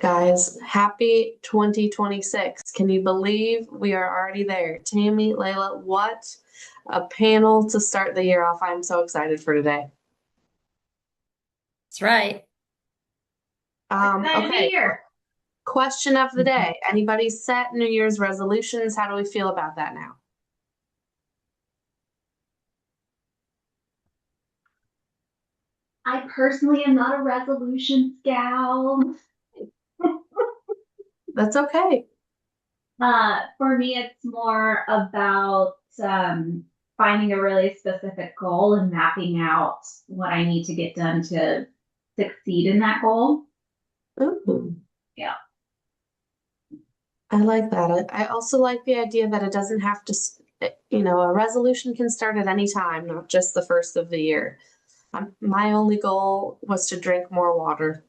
Guys, happy 2026. Can you believe we are already there? Tammy, Layla, what a panel to start the year off. I'm so excited for today. That's right. Glad to be Okay, here. question of the day. Anybody set New Year's resolutions? How do we feel about that now? I personally am not a resolutions gal. That's okay. For me, it's more about finding a really specific goal and mapping out what I need to get done to succeed in that goal. Ooh, Yeah. I like that. I also like the idea that it doesn't have to, a resolution can start at any time, not just the first of the year. My only goal was to drink more water.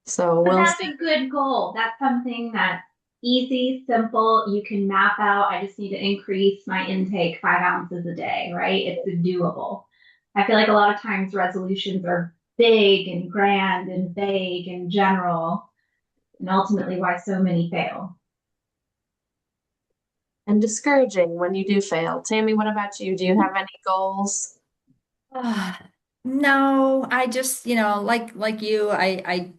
So But we'll that's see. a good goal. That's something that's easy, simple. You can map out. I just need to increase my intake 5 ounces a day, right? It's doable. I feel like a lot of times resolutions are big and grand and vague and general, and ultimately why so many fail. And discouraging when you do fail. Tammy, what about you? Do you have any goals? No, I just, like you, I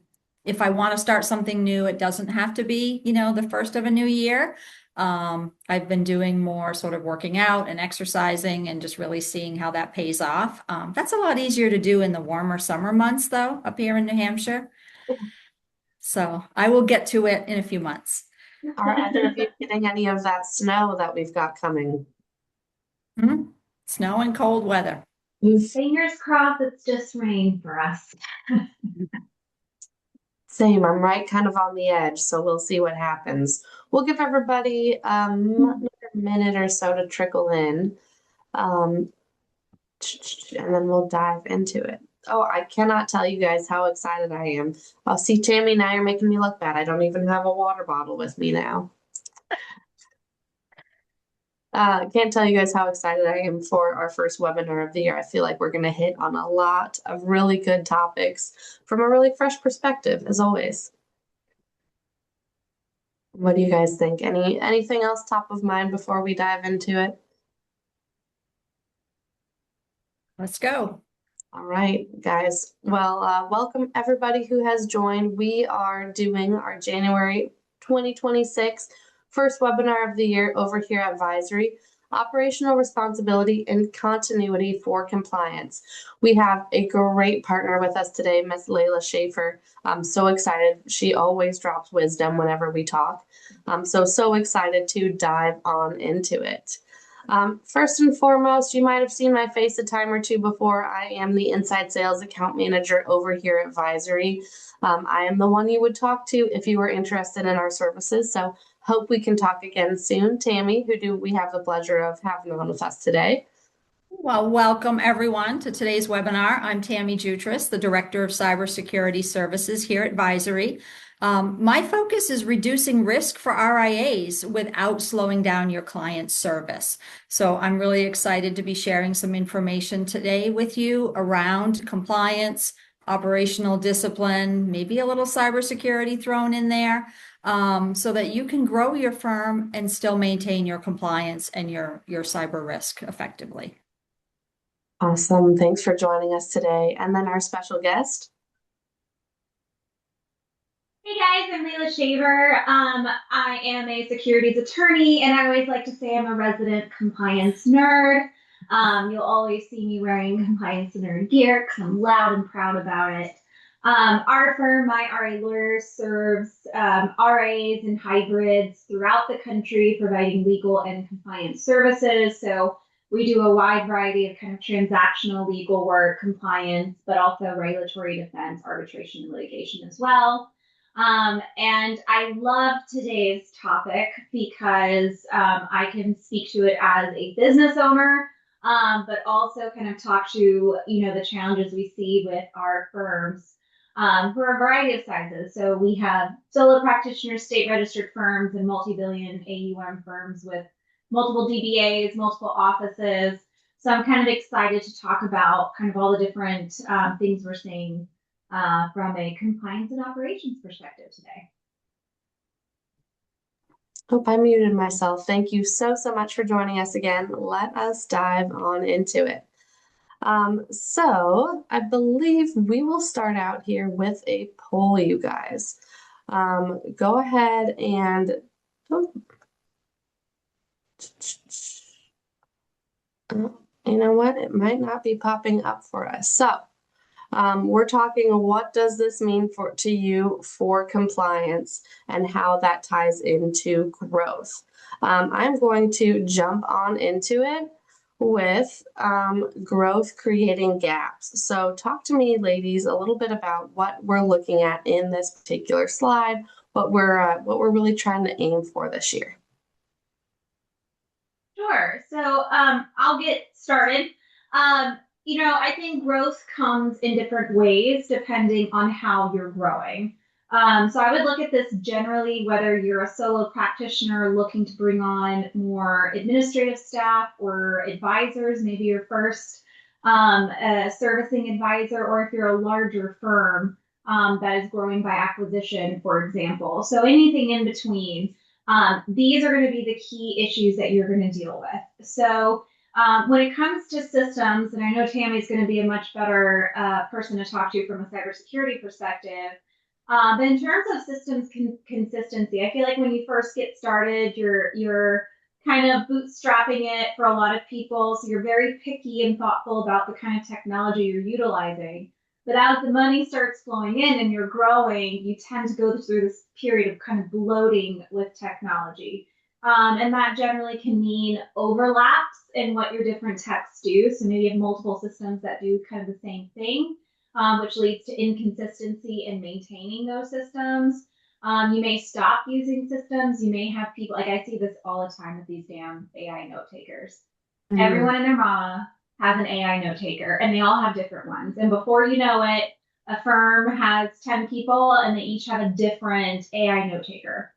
if I want to start something new, it doesn't have to be, the first of a new year. I've been doing more sort of working out and exercising and just really seeing how that pays off. That's a lot easier to do in the warmer summer months, though, up here in New Hampshire. So I will get to it in a few months. Are either of you getting any of that snow that we've got coming? Mhm. Snow and cold weather. Oof. Fingers crossed it's just rain for us. Same, I'm right kind of on the edge, so we'll see what happens. We'll give everybody another minute or so to trickle in, um, and then we'll dive into it. Oh, I cannot tell you guys how excited I am. Oh, see, Tammy, now you're making me look bad. I don't even have a water bottle with me now. Can't tell you guys how excited I am for our first webinar of the year. I feel like we're going to hit on a lot of really good topics from a really fresh perspective, as always. What do you guys think? Anything else top of mind before we dive into it? Let's go. All right, guys. Well, welcome everybody who has joined. We are doing our January 2026 first webinar of the year over here at Advisory, Operational Responsibility and Continuity for Compliance. We have a great partner with us today, Miss Layla Schaefer. I'm so excited. She always drops wisdom whenever we talk. I'm so excited to dive on into it. First and foremost, you might have seen my face a time or two before. I am the inside sales account manager over here at Advisory. I am the one you would talk to if you were interested in our services. So hope we can talk again soon. Tammy, who do we have the pleasure of having on with us today? Well, welcome everyone to today's webinar. I'm Tammy Jutras, the Director of Cybersecurity Services here at Advisory. My focus is reducing risk for RIAs without slowing down your client's service. So I'm really excited to be sharing some information today with you around compliance, operational discipline, maybe a little cybersecurity thrown in there, so that you can grow your firm and still maintain your compliance and your cyber risk effectively. Awesome. Thanks for joining us today. And then our special guest. Hey guys, I'm Layla Shaver. I am a securities attorney, and I always like to say I'm a resident compliance nerd. You'll always see me wearing compliance nerd gear because I'm loud and proud about it. Our firm, My RA Lawyers, serves RAs and hybrids throughout the country, providing legal and compliance services. So we do a wide variety of kind of transactional legal work, compliance, but also regulatory defense, arbitration, and litigation as well. And I love today's topic because I can speak to it as a business owner, but also kind of talk to, the challenges we see with our firms for a variety of sizes. So we have solo practitioners, state registered firms, and multi-billion AUM firms with multiple DBAs, multiple offices. So I'm kind of excited to talk about kind of all the different things we're seeing from a compliance and operations perspective today. Oh, I muted myself. Thank you so much for joining us again. Let us dive on into it. So I believe we will start out here with a poll, you guys. Go ahead and you know what? It might not be popping up for us. So we're talking, what does this mean to you for compliance and how that ties into growth? I'm going to jump on into it with growth creating gaps. So talk to me, ladies, a little bit about what we're looking at in this particular slide, what we're really trying to aim for this year. Sure. So I'll get started. I think growth comes in different ways depending on how you're growing. So I would look at this generally, whether you're a solo practitioner looking to bring on more administrative staff or advisors, maybe your first servicing advisor, or if you're a larger firm that is growing by acquisition, for example. So anything in between. These are going to be the key issues that you're going to deal with. So when it comes to systems, and I know Tammy's going to be a much better person to talk to from a cybersecurity perspective, but in terms of systems consistency, I feel like when you first get started, you're kind of bootstrapping it for a lot of people. So you're very picky and thoughtful about the kind of technology you're utilizing. But as the money starts flowing in and you're growing, you tend to go through this period of kind of bloating with technology. And that generally can mean overlaps in what your different techs do. So maybe you have multiple systems that do kind of the same thing, which leads to inconsistency in maintaining those systems. You may stop using systems. You may have people, like I see this all the time with these damn AI note takers. Mm-hmm. Everyone and their mama has an AI note taker, and they all have different ones. And before you know it, a firm has 10 people, and they each have a different AI note taker.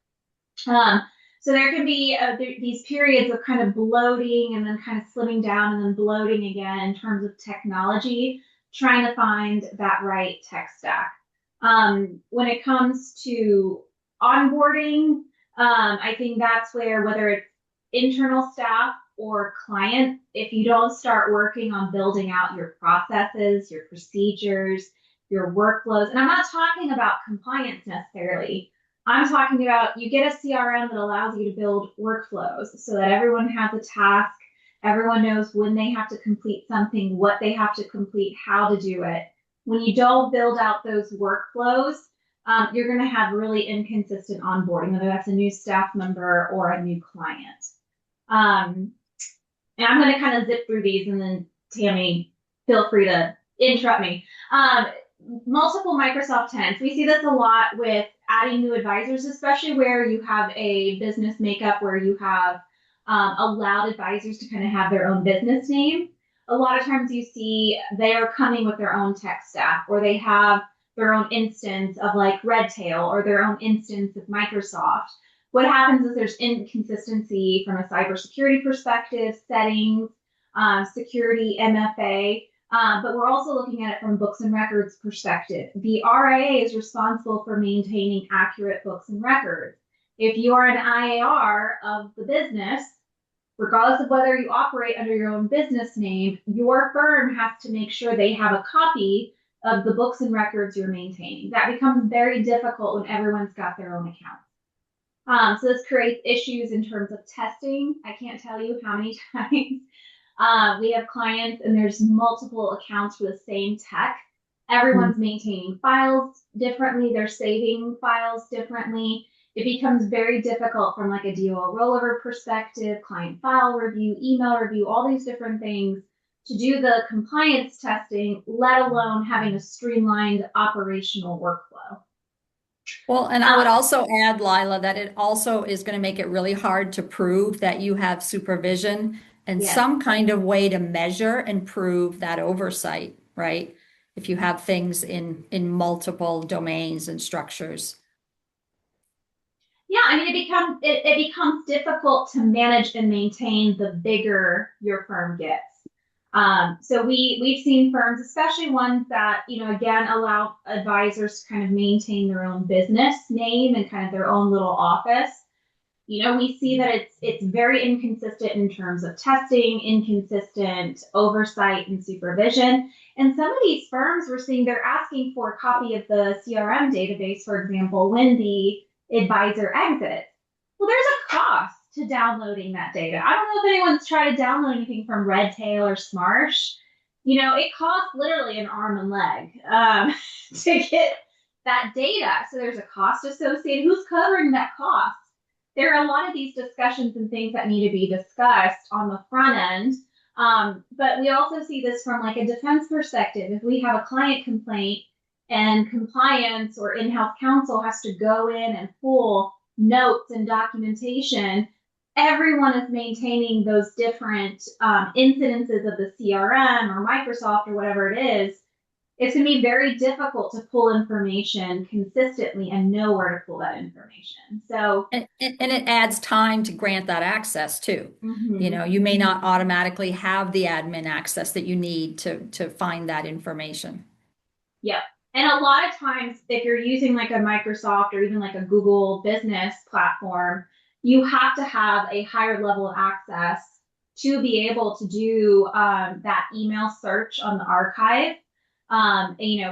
So there can be these periods of kind of bloating and then kind of slimming down and then bloating again in terms of technology, trying to find that right tech stack. When it comes to onboarding, I think that's where, whether it's internal staff or client, if you don't start working on building out your processes, your procedures, your workflows, and I'm not talking about compliance necessarily. I'm talking about, you get a CRM that allows you to build workflows so that everyone has a task, everyone knows when they have to complete something, what they have to complete, how to do it. When you don't build out those workflows, you're going to have really inconsistent onboarding, whether that's a new staff member or a new client. And I'm going to kind of zip through these, and then Tammy, feel free to interrupt me. Multiple Microsoft tenants. We see this a lot with adding new advisors, especially where you have a business makeup where you have allowed advisors to kind of have their own business name. A lot of times you see they are coming with their own tech stack, or they have their own instance of like Redtail or their own instance of Microsoft. What happens is there's inconsistency from a cybersecurity perspective, settings, security, MFA. But we're also looking at it from books and records perspective. The RIA is responsible for maintaining accurate books and records. If you are an IAR of the business, regardless of whether you operate under your own business name, your firm has to make sure they have a copy of the books and records you're maintaining. That becomes very difficult when everyone's got their own accounts. So this creates issues in terms of testing. I can't tell you how many times we have clients and there's multiple accounts for the same tech. Everyone's maintaining files differently. They're saving files differently. It becomes very difficult from like a DOL rollover perspective, client file review, email review, all these different things to do the compliance testing, let alone having a streamlined operational workflow. Well, and I would also add, Lila, that it also is going to make it really hard to prove that you have supervision and some kind of way to measure and prove that oversight, right? If you have things in multiple domains and structures. Yeah, I mean, it becomes difficult to manage and maintain the bigger your firm gets. So we've seen firms, especially ones that, again, allow advisors to kind of maintain their own business name and kind of their own little office. We see that it's very inconsistent in terms of testing, inconsistent oversight and supervision. And some of these firms we're seeing they're asking for a copy of the CRM database, for example, when the advisor exits. Well, there's a cost to downloading that data. I don't know if anyone's tried to download anything from Redtail or Smarsh. It costs literally an arm and leg to get that data. So there's a cost associated. Who's covering that cost? There are a lot of these discussions and things that need to be discussed on the front end. But we also see this from like a defense perspective. If we have a client complaint and compliance or in-house counsel has to go in and pull notes and documentation, everyone is maintaining those different incidences of the CRM or Microsoft or whatever it is. It's going to be very difficult to pull information consistently and know where to pull that information. So, and it adds time to grant that access too. Mm-hmm. You may not automatically have the admin access that you need to find that information. Yep. And a lot of times, if you're using like a Microsoft or even like a Google business platform, you have to have a higher level of access to be able to do that email search on the archive.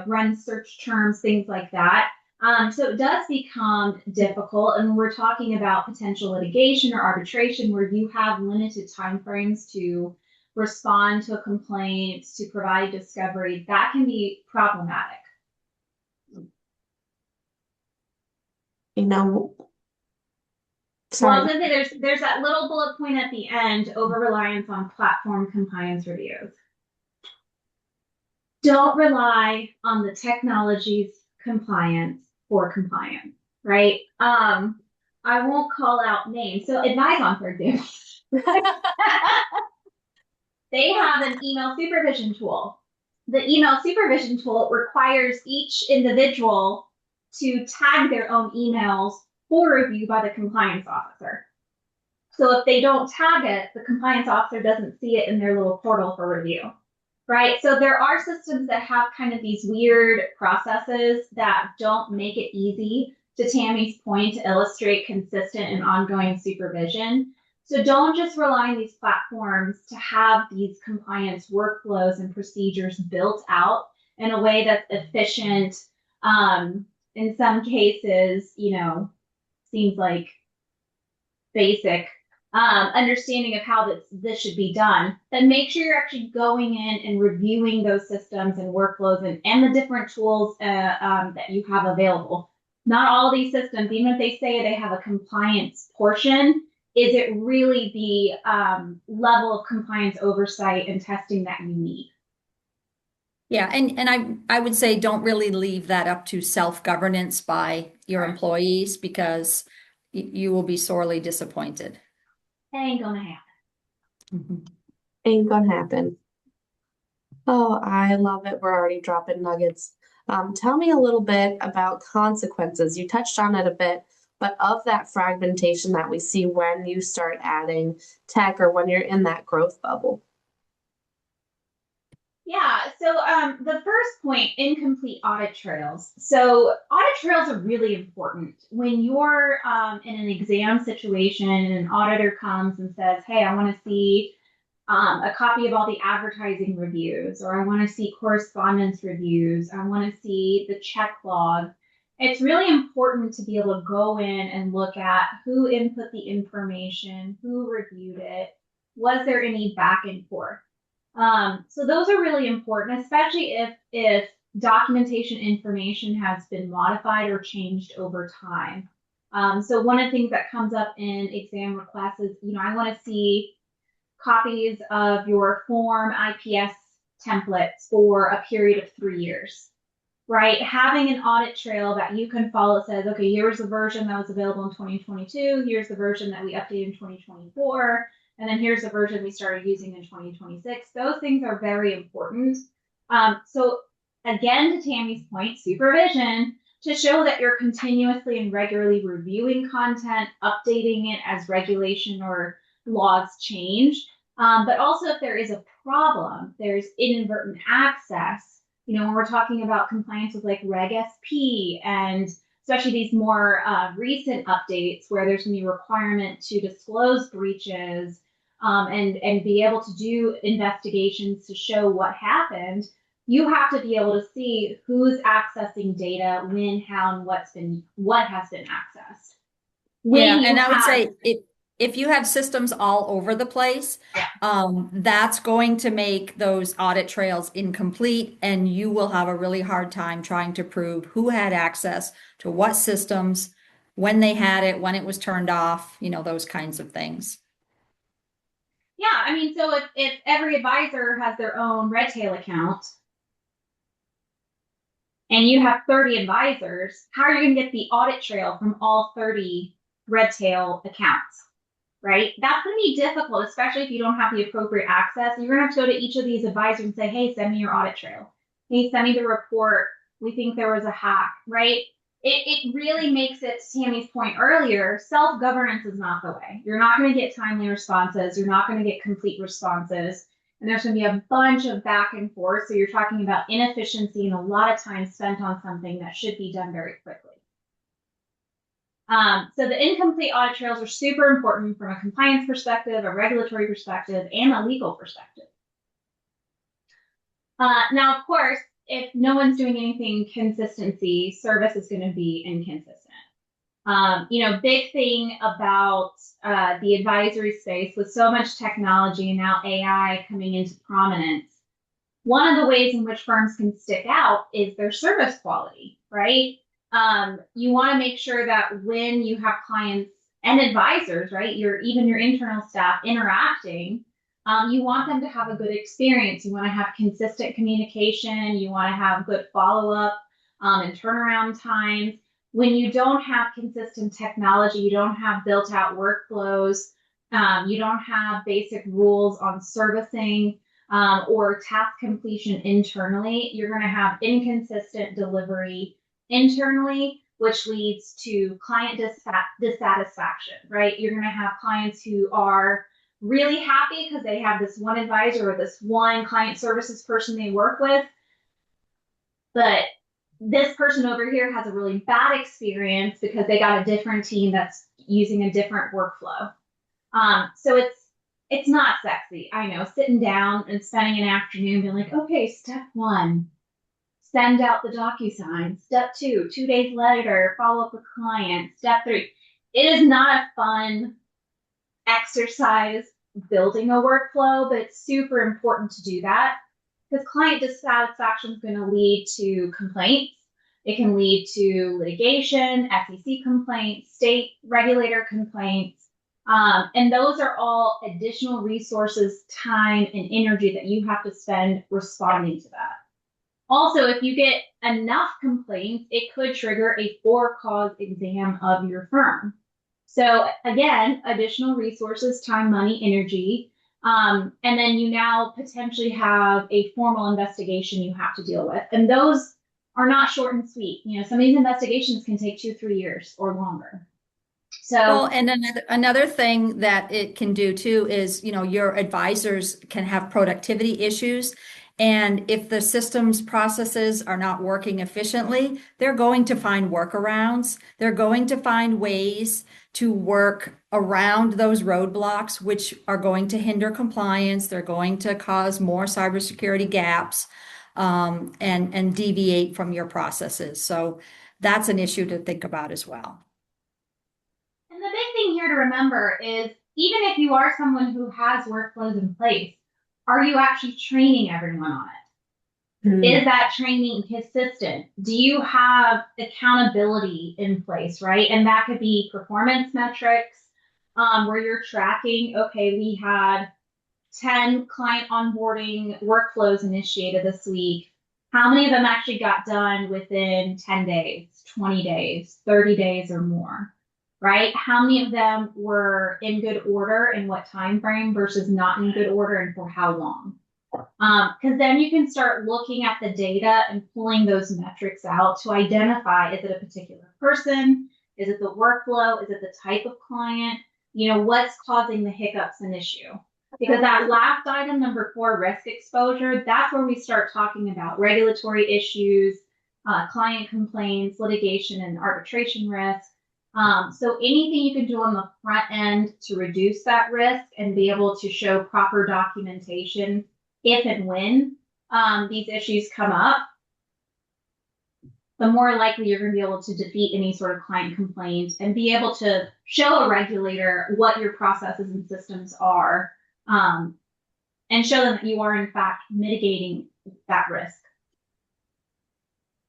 Run search terms, things like that. So it does become difficult, and we're talking about potential litigation or arbitration where you have limited timeframes to respond to a complaint, to provide discovery. That can be problematic. Sorry. Well, I was gonna say there's that little bullet point at the end, over reliance on platform compliance reviews. Don't rely on the technology's compliance for compliance, right? I won't call out names. So Advise-On, for example, they have an email supervision tool. The email supervision tool requires each individual to tag their own emails for review by the compliance officer. So if they don't tag it, the compliance officer doesn't see it in their little portal for review. Right. So there are systems that have kind of these weird processes that don't make it easy, to Tammy's point, to illustrate consistent and ongoing supervision. So don't just rely on these platforms to have these compliance workflows and procedures built out in a way that's efficient. In some cases, seems like basic understanding of how this should be done, then make sure you're actually going in and reviewing those systems and workflows and the different tools that you have available. Not all these systems, even if they say they have a compliance portion, is it really the level of compliance oversight and testing that you need? Yeah, and I would say don't really leave that up to self-governance by your employees, because you will be sorely disappointed. Ain't gonna happen. Mm-hmm. Ain't gonna happen. Oh, I love it. We're already dropping nuggets. Tell me a little bit about consequences. You touched on it a bit, but of that fragmentation that we see when you start adding tech or when you're in that growth bubble. Yeah, so the first point, incomplete audit trails. So audit trails are really important. When you're in an exam situation and an auditor comes and says, hey, I want to see a copy of all the advertising reviews, or I want to see correspondence reviews, I want to see the check log. It's really important to be able to go in and look at who input the information, who reviewed it, was there any back and forth. So those are really important, especially if documentation information has been modified or changed over time. So one of the things that comes up in exam requests is, I want to see copies of your form IPS templates for a period of 3 years, right? Having an audit trail that you can follow says, okay, here's the version that was available in 2022. Here's the version that we updated in 2024. And then here's the version we started using in 2026. Those things are very important. So again, to Tammy's point, supervision, to show that you're continuously and regularly reviewing content, updating it as regulation or laws change. But also if there is a problem, there's inadvertent access, when we're talking about compliance with like Reg SP and especially these more recent updates where there's going to be a requirement to disclose breaches and be able to do investigations to show what happened, you have to be able to see who's accessing data, when, how, and what has been accessed. And I would say if you have systems all over the place, that's going to make those audit trails incomplete, and you will have a really hard time trying to prove who had access to what systems, when they had it, when it was turned off, those kinds of things. Yeah, I mean, so if every advisor has their own Redtail account and you have 30 advisors, how are you going to get the audit trail from all 30 Redtail accounts, right? That's going to be difficult, especially if you don't have the appropriate access. You're going to have to go to each of these advisors and say, hey, send me your audit trail. Hey, send me the report. We think there was a hack, right? It really makes it, to Tammy's point earlier, self-governance is not the way. You're not going to get timely responses. You're not going to get complete responses. And there's going to be a bunch of back and forth. So you're talking about inefficiency and a lot of time spent on something that should be done very quickly. So the incomplete audit trails are super important from a compliance perspective, a regulatory perspective, and a legal perspective. Now, of course, if no one's doing anything, consistency, service is going to be inconsistent. Big thing about the advisory space with so much technology and now AI coming into prominence, one of the ways in which firms can stick out is their service quality, right? You want to make sure that when you have clients and advisors, right, even your internal staff interacting, you want them to have a good experience. You want to have consistent communication. You want to have good follow-up and turnaround times. When you don't have consistent technology, you don't have built-out workflows, you don't have basic rules on servicing or task completion internally, you're going to have inconsistent delivery internally, which leads to client dissatisfaction, right? You're going to have clients who are really happy because they have this one advisor or this one client services person they work with, but this person over here has a really bad experience because they got a different team that's using a different workflow. So it's not sexy. I know, sitting down and spending an afternoon being like, okay, step 1, send out the DocuSign. Step 2, 2 days later, follow up with client. Step 3, it is not a fun exercise building a workflow, but it's super important to do that because client dissatisfaction is going to lead to complaints. It can lead to litigation, SEC complaints, state regulator complaints, and those are all additional resources, time, and energy that you have to spend responding to that. Also, if you get enough complaints, it could trigger a for-cause exam of your firm. So again, additional resources, time, money, energy, and then you now potentially have a formal investigation you have to deal with. And those are not short and sweet. Some of these investigations can take 2-3 years or longer. So, and another thing that it can do too is, your advisors can have productivity issues. And if the systems processes are not working efficiently, they're going to find workarounds. They're going to find ways to work around those roadblocks, which are going to hinder compliance. They're going to cause more cybersecurity gaps and deviate from your processes. So that's an issue to think about as well. And the big thing here to remember is even if you are someone who has workflows in place, are you actually training everyone on it? Is that training consistent? Do you have accountability in place, right? And that could be performance metrics where you're tracking, okay, we had 10 client onboarding workflows initiated this week. How many of them actually got done within 10 days, 20 days, 30 days or more, right? How many of them were in good order in what time frame versus not in good order and for how long? Because then you can start looking at the data and pulling those metrics out to identify, is it a particular person? Is it the workflow? Is it the type of client? What's causing the hiccups and issue? Because that last item, number 4, risk exposure, that's where we start talking about regulatory issues, client complaints, litigation and arbitration risk. So anything you can do on the front end to reduce that risk and be able to show proper documentation if and when these issues come up, the more likely you're going to be able to defeat any sort of client complaint and be able to show a regulator what your processes and systems are, and show them that you are in fact mitigating that risk.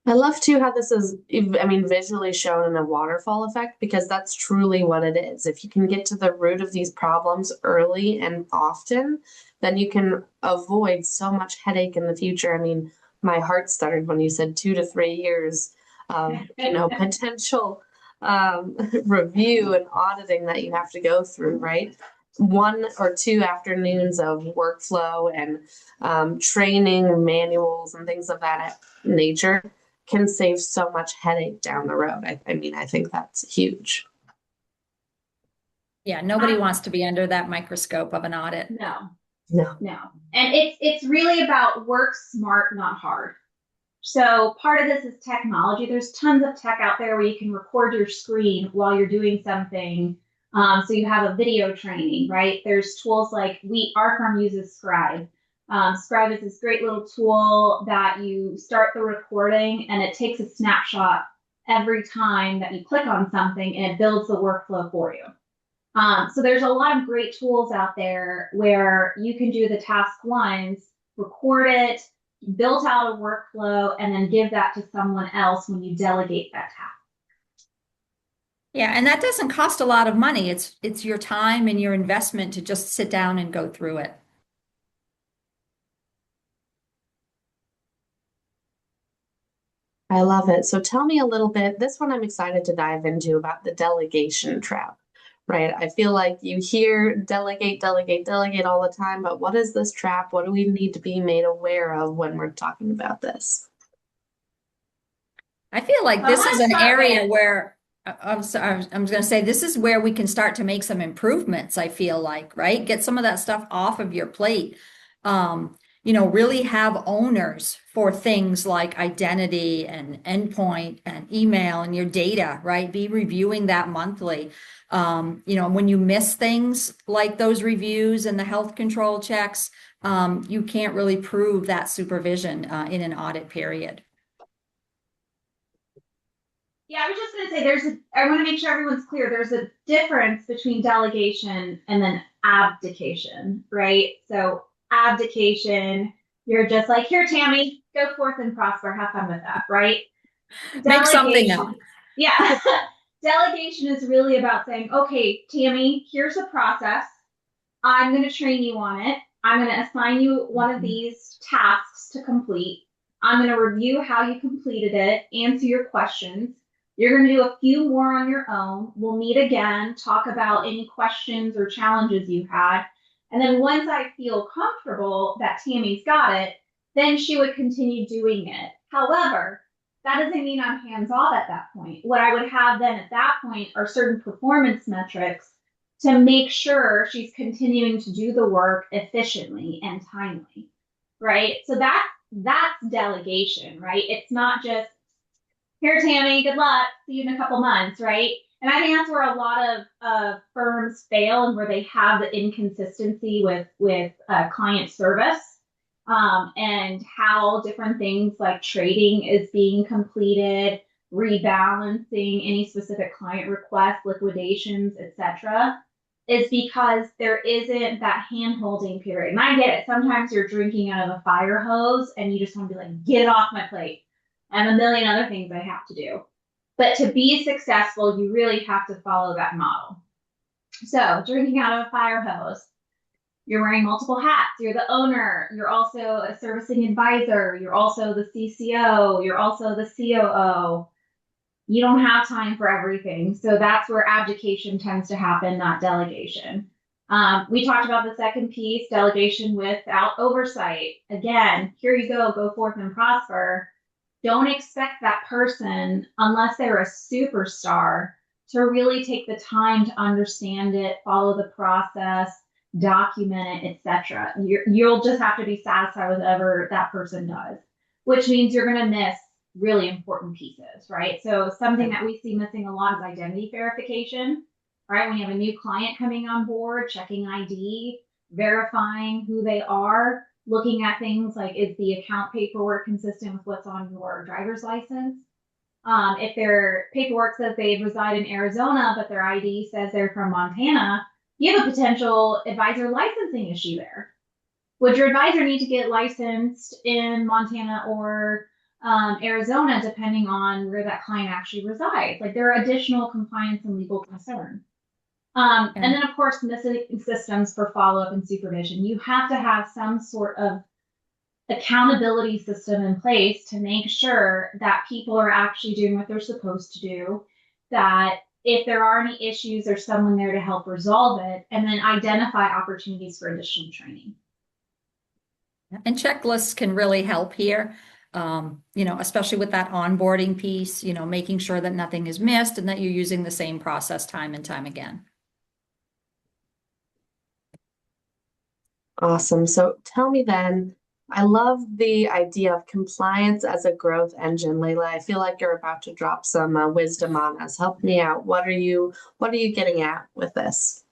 I love too how this is, I mean, visually shown in a waterfall effect, because that's truly what it is. If you can get to the root of these problems early and often, then you can avoid so much headache in the future. I mean, my heart stuttered when you said 2 to 3 years of, potential review and auditing that you have to go through, right? 1 or 2 afternoons of workflow and training manuals and things of that nature can save so much headache down the road. I mean, I think that's huge. Yeah, nobody wants to be under that microscope of an audit. No. No. And it's really about work smart, not hard. So part of this is technology. There's tons of tech out there where you can record your screen while you're doing something. So you have a video training, right? There's tools like our firm uses Scribe. Scribe is this great little tool that you start the recording and it takes a snapshot every time that you click on something and it builds the workflow for you. So there's a lot of great tools out there where you can do the task once, record it, build out a workflow, and then give that to someone else when you delegate that task. Yeah, and that doesn't cost a lot of money. It's your time and your investment to just sit down and go through it. I love it. So tell me a little bit, this one I'm excited to dive into, about the delegation trap, right? I feel like you hear delegate, delegate, delegate all the time, but what is this trap? What do we need to be made aware of when we're talking about this? I feel like this is an area where I'm sorry, I'm going to say this is where we can start to make some improvements, I feel like, right? Get some of that stuff off of your plate. Really have owners for things like identity and endpoint and email and your data, right? Be reviewing that monthly. When you miss things like those reviews and the health control checks, you can't really prove that supervision in an audit period. Yeah, I was just going to say I want to make sure everyone's clear. There's a difference between delegation and then abdication, right? So abdication, you're just like, here, Tammy, go forth and prosper. Have fun with that, right? Make something up. Yeah. Delegation is really about saying, okay, Tammy, here's a process. I'm going to train you on it. I'm going to assign you one of these tasks to complete. I'm going to review how you completed it, answer your questions. You're going to do a few more on your own. We'll meet again, talk about any questions or challenges you had. And then once I feel comfortable that Tammy's got it, then she would continue doing it. However, that doesn't mean I'm hands-off at that point. What I would have then at that point are certain performance metrics to make sure she's continuing to do the work efficiently and timely, right? So that's delegation, right? It's not just, here, Tammy, good luck, see you in a couple months, right? And I think that's where a lot of firms fail and where they have the inconsistency with client service, and how different things like trading is being completed, rebalancing any specific client requests, liquidations, etc., is because there isn't that hand-holding period. And I get it. Sometimes you're drinking out of a fire hose and you just want to be like, get it off my plate. And a million other things I have to do. But to be successful, you really have to follow that model. So drinking out of a fire hose, you're wearing multiple hats. You're the owner. You're also a servicing advisor. You're also the CCO. You're also the COO. You don't have time for everything. So that's where abdication tends to happen, not delegation. We talked about the second piece, delegation without oversight. Again, here you go forth and prosper. Don't expect that person, unless they're a superstar, to really take the time to understand it, follow the process, document it, etc. You'll just have to be satisfied with whatever that person does, which means you're going to miss really important pieces, right? So something that we see missing a lot is identity verification, right? When you have a new client coming on board, checking ID, verifying who they are, looking at things like, is the account paperwork consistent with what's on your driver's license? If their paperwork says they reside in Arizona, but their ID says they're from Montana, you have a potential advisor licensing issue there. Would your advisor need to get licensed in Montana or Arizona, depending on where that client actually resides? Like, there are additional compliance and legal concerns. And then, of course, missing systems for follow-up and supervision. You have to have some sort of accountability system in place to make sure that people are actually doing what they're supposed to do, that if there are any issues, there's someone there to help resolve it, and then identify opportunities for additional training. And checklists can really help here, especially with that onboarding piece, making sure that nothing is missed and that you're using the same process time and time again. Awesome. So tell me then, I love the idea of compliance as a growth engine, Layla. I feel like you're about to drop some wisdom on us. Help me out. What are you getting at with this?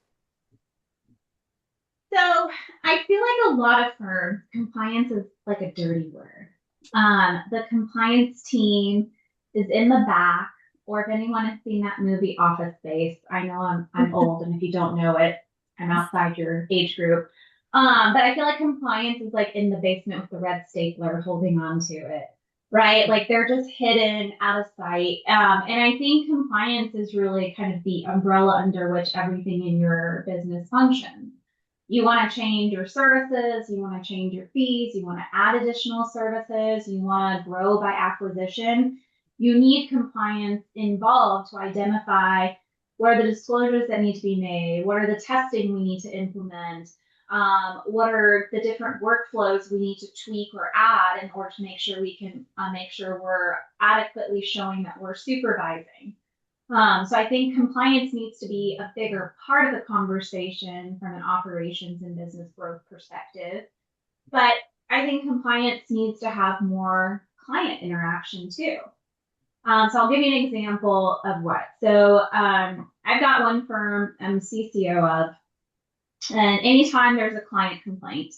So I feel like a lot of firms, compliance is like a dirty word. The compliance team is in the back, or if anyone has seen that movie Office Space, I know I'm old, and if you don't know it, I'm outside your age group. But I feel like compliance is like in the basement with the red stapler holding on to it, right? Like they're just hidden out of sight. And I think compliance is really kind of the umbrella under which everything in your business functions. You want to change your services, you want to change your fees, you want to add additional services, you want to grow by acquisition. You need compliance involved to identify what are the disclosures that need to be made, what are the testing we need to implement, what are the different workflows we need to tweak or add in order to make sure we can make sure we're adequately showing that we're supervising. So I think compliance needs to be a bigger part of the conversation from an operations and business growth perspective. But I think compliance needs to have more client interaction too. So I'll give you an example of what. So I've got one firm I'm CCO of, and anytime there's a client complaint,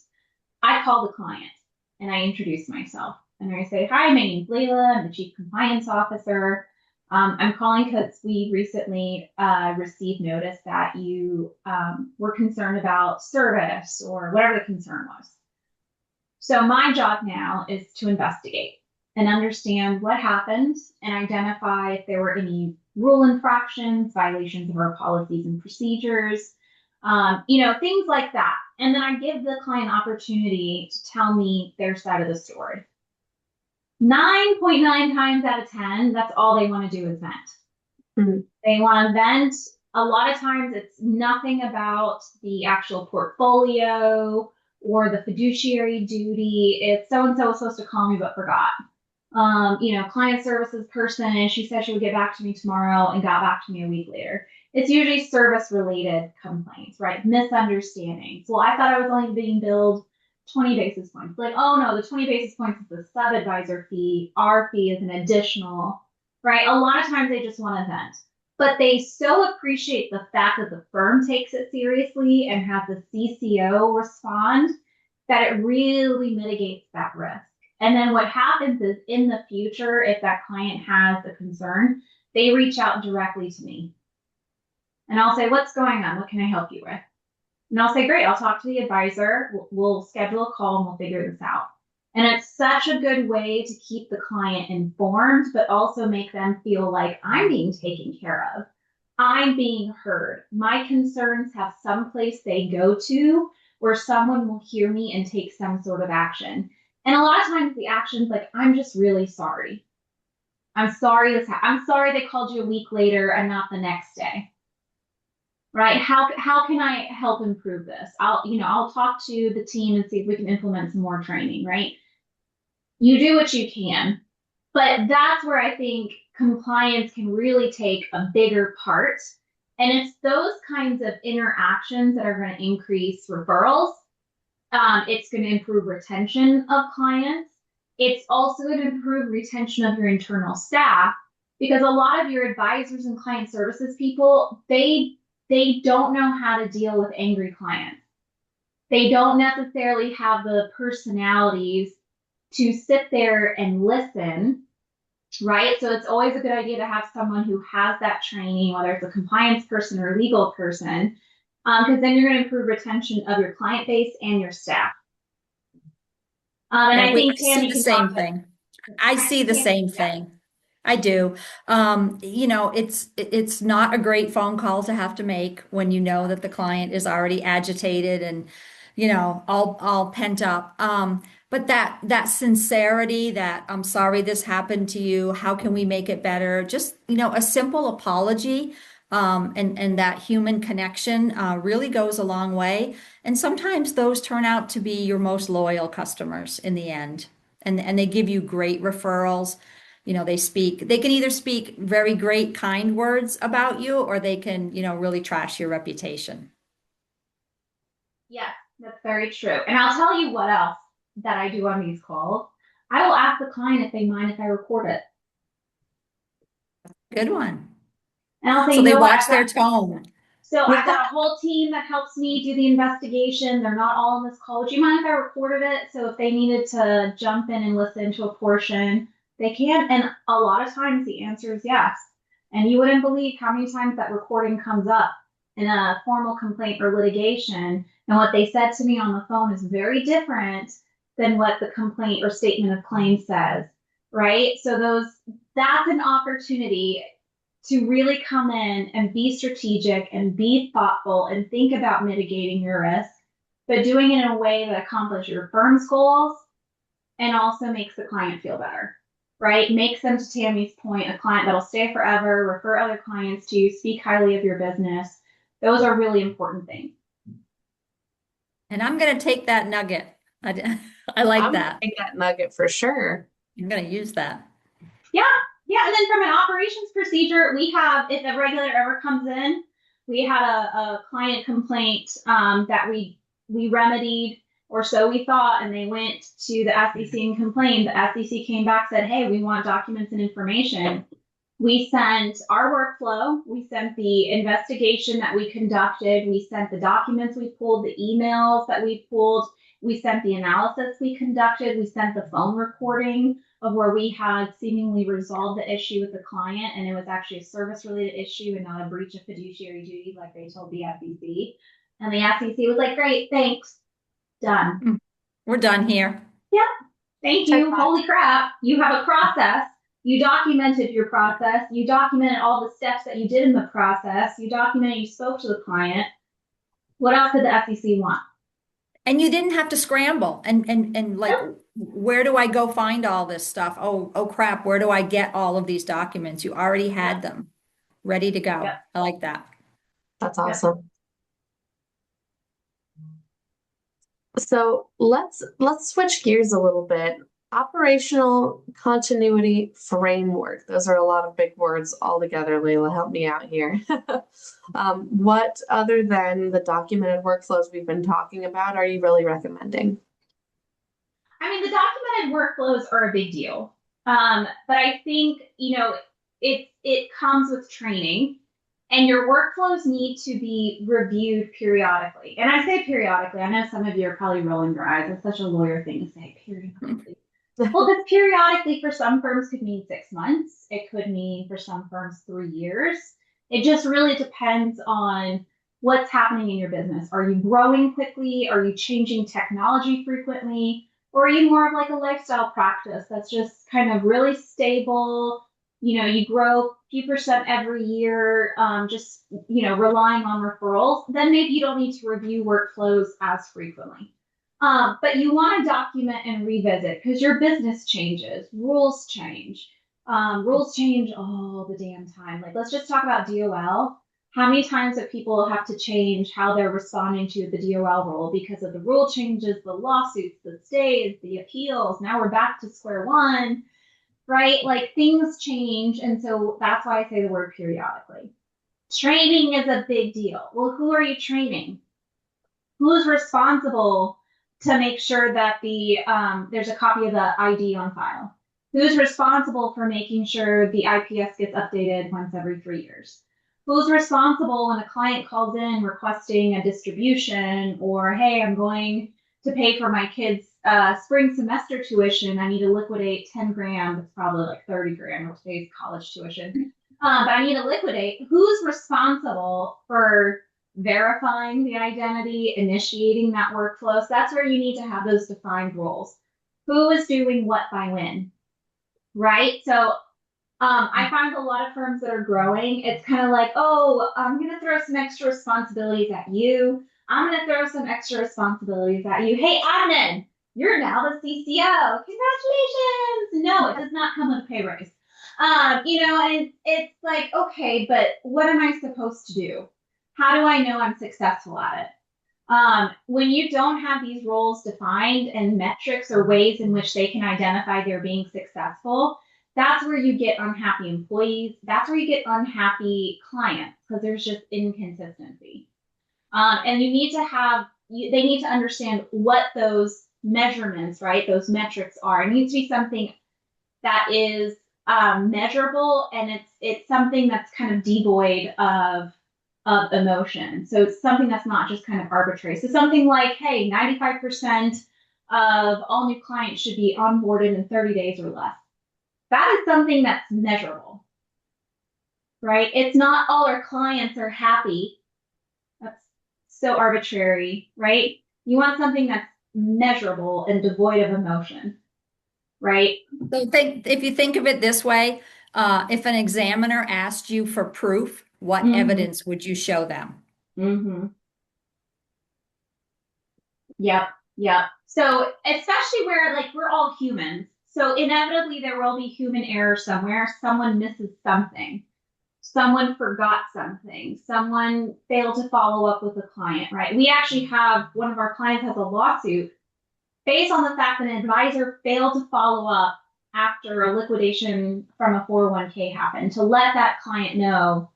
I call the client and I introduce myself. And I say, hi, my name's Layla. I'm the Chief Compliance Officer. I'm calling because we recently received notice that you were concerned about service or whatever the concern was. So my job now is to investigate and understand what happened and identify if there were any rule infractions, violations of our policies and procedures, things like that. And then I give the client opportunity to tell me their side of the story. 9.9 times out of 10, that's all they want to do is vent. Mm-hmm. They want to vent. A lot of times it's nothing about the actual portfolio or the fiduciary duty. It's so-and-so was supposed to call me but forgot. Client services person, and she said she would get back to me tomorrow and got back to me a week later. It's usually service-related complaints, right? Misunderstandings. Well, I thought I was only being billed 20 basis points. Like, oh no, the 20 basis points is the sub-advisor fee. Our fee is an additional, right? A lot of times they just want to vent. But they so appreciate the fact that the firm takes it seriously and has the CCO respond that it really mitigates that risk. And then what happens is in the future, if that client has a concern, they reach out directly to me. And I'll say, what's going on? What can I help you with? And I'll say, great, I'll talk to the advisor. We'll schedule a call and we'll figure this out. And it's such a good way to keep the client informed, but also make them feel like I'm being taken care of. I'm being heard. My concerns have some place they go to where someone will hear me and take some sort of action. And a lot of times the action's like, I'm just really sorry. I'm sorry this happened. I'm sorry they called you a week later and not the next day. Right? How can I help improve this? I'll talk to the team and see if we can implement some more training, right? You do what you can. But that's where I think compliance can really take a bigger part And it's those kinds of interactions that are going to increase referrals. It's going to improve retention of clients. It's also going to improve retention of your internal staff, because a lot of your advisors and client services people, they don't know how to deal with angry clients. They don't necessarily have the personalities to sit there and listen, right? So it's always a good idea to have someone who has that training, whether it's a compliance person or a legal person, because then you're going to improve retention of your client base and your staff. And Yeah, I think I see Tammy the can same talk about. thing. I see the same thing. I do. It's not a great phone call to have to make when you know that the client is already agitated and, all pent up. But that sincerity, that I'm sorry this happened to you, how can we make it better? Just, a simple apology, and that human connection, really goes a long way. And sometimes those turn out to be your most loyal customers in the end. And they give you great referrals. They can either speak very great, kind words about you, or they can, really trash your reputation. Yes, that's very true. And I'll tell you what else that I do on these calls. I will ask the client if they mind if I record it. Good one. And I'll say, So you they know what, watch their tone. so I've got a whole team that helps me do the investigation. They're not all on this call. Would you mind if I recorded it? So if they needed to jump in and listen to a portion, they can. And a lot of times the answer is yes. And you wouldn't believe how many times that recording comes up in a formal complaint or litigation. And what they said to me on the phone is very different than what the complaint or statement of claim says, right? So that's an opportunity to really come in and be strategic and be thoughtful and think about mitigating your risk, but doing it in a way that accomplishes your firm's goals and also makes the client feel better, right? Makes them, to Tammy's point, a client that'll stay forever, refer other clients to you, speak highly of your business. Those are really important things. And I'm going to take that nugget. I like I'm gonna that. take that nugget for sure. I'm going to use that. Yeah. Yeah. And then from an operations procedure, we have, if a regulator ever comes in, we had a client complaint that we remedied, or so we thought, and they went to the SEC and complained. The SEC came back, said, hey, we want documents and information. We sent our workflow, we sent the investigation that we conducted, we sent the documents we pulled, the emails that we pulled, we sent the analysis we conducted, we sent the phone recording of where we had seemingly resolved the issue with the client, and it was actually a service-related issue and not a breach of fiduciary duty like they told the SEC. And the SEC was like, great, thanks, done. We're done here. Yep, thank you. Holy crap, you have a process. You documented your process. You documented all the steps that you did in the process. You documented you spoke to the client. What else could the SEC want? And you didn't have to scramble and like, where do I go find all this stuff? Oh crap, where do I get all of these documents? You already had them ready to go. Yep. I like that. That's awesome. So let's switch gears a little bit. Operational continuity framework. Those are a lot of big words all together. Layla, help me out here. What other than the documented workflows we've been talking about are you really recommending? I mean, the documented workflows are a big deal. But I think, it comes with training, and your workflows need to be reviewed periodically. And I say periodically. I know some of you are probably rolling your eyes. It's such a lawyer thing to say, periodically. Well, because periodically for some firms could mean 6 months. It could mean for some firms 3 years. It just really depends on what's happening in your business. Are you growing quickly? Are you changing technology frequently? Or are you more of like a lifestyle practice that's just kind of really stable? You grow a few percent every year, just, relying on referrals. Then maybe you don't need to review workflows as frequently. But you want to document and revisit because your business changes, rules change. Rules change all the damn time. Like, let's just talk about DOL. How many times do people have to change how they're responding to the DOL rule because of the rule changes, the lawsuits, the stays, the appeals? Now we're back to square one, right? Like, things change. And so that's why I say the word periodically. Training is a big deal. Well, who are you training? Who's responsible to make sure that there's a copy of the ID on file? Who's responsible for making sure the IPS gets updated once every 3 years? Who's responsible when a client calls in requesting a distribution, or, hey, I'm going to pay for my kids' spring semester tuition. I need to liquidate 10 grand. It's probably like 30 grand with today's college tuition. But I need to liquidate. Who's responsible for verifying the identity, initiating that workflow? So that's where you need to have those defined roles. Who is doing what by when, right? So I find a lot of firms that are growing, it's kind of like, oh, I'm going to throw some extra responsibilities at you. I'm going to throw some extra responsibilities at you. Hey, admin, you're now the CCO. Congratulations. No, it does not come with a pay raise. And it's like, okay, but what am I supposed to do? How do I know I'm successful at it? When you don't have these roles defined and metrics or ways in which they can identify they're being successful, that's where you get unhappy employees. That's where you get unhappy clients, because there's just inconsistency. And you need to they need to understand what those measurements, right, those metrics are. It needs to be something that is measurable, and it's something that's kind of devoid of emotion. So it's something that's not just kind of arbitrary. So something like, hey, 95% of all new clients should be onboarded in 30 days or less. That is something that's measurable, right? It's not all our clients are happy. That's so arbitrary, right? You want something that's measurable and devoid of emotion, right? So if you think of it this way, if an examiner asked you for proof, what evidence would you show them? Yep. So especially where, like, we're all humans. So inevitably there will be human error somewhere. Someone misses something. Someone forgot something. Someone failed to follow up with a client, right? We actually have, one of our clients has a lawsuit based on the fact that an advisor failed to follow up after a liquidation from a 401k happened, to let that client know,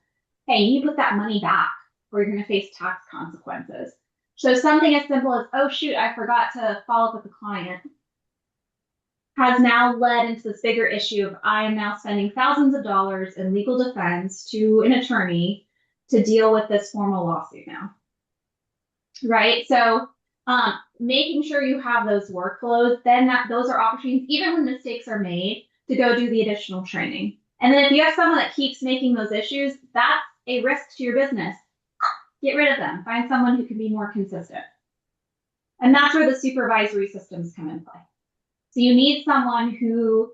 hey, you put that money back or you're going to face tax consequences. So something as simple as, oh, shoot, I forgot to follow up with the client, has now led into this bigger issue of, I am now spending thousands of dollars in legal defense to an attorney to deal with this formal lawsuit now, right? So making sure you have those workflows, then those are opportunities, even when mistakes are made, to go do the additional training. And then if you have someone that keeps making those issues, that's a risk to your business. Get rid of them. Find someone who can be more consistent. And that's where the supervisory systems come in play. So you need someone who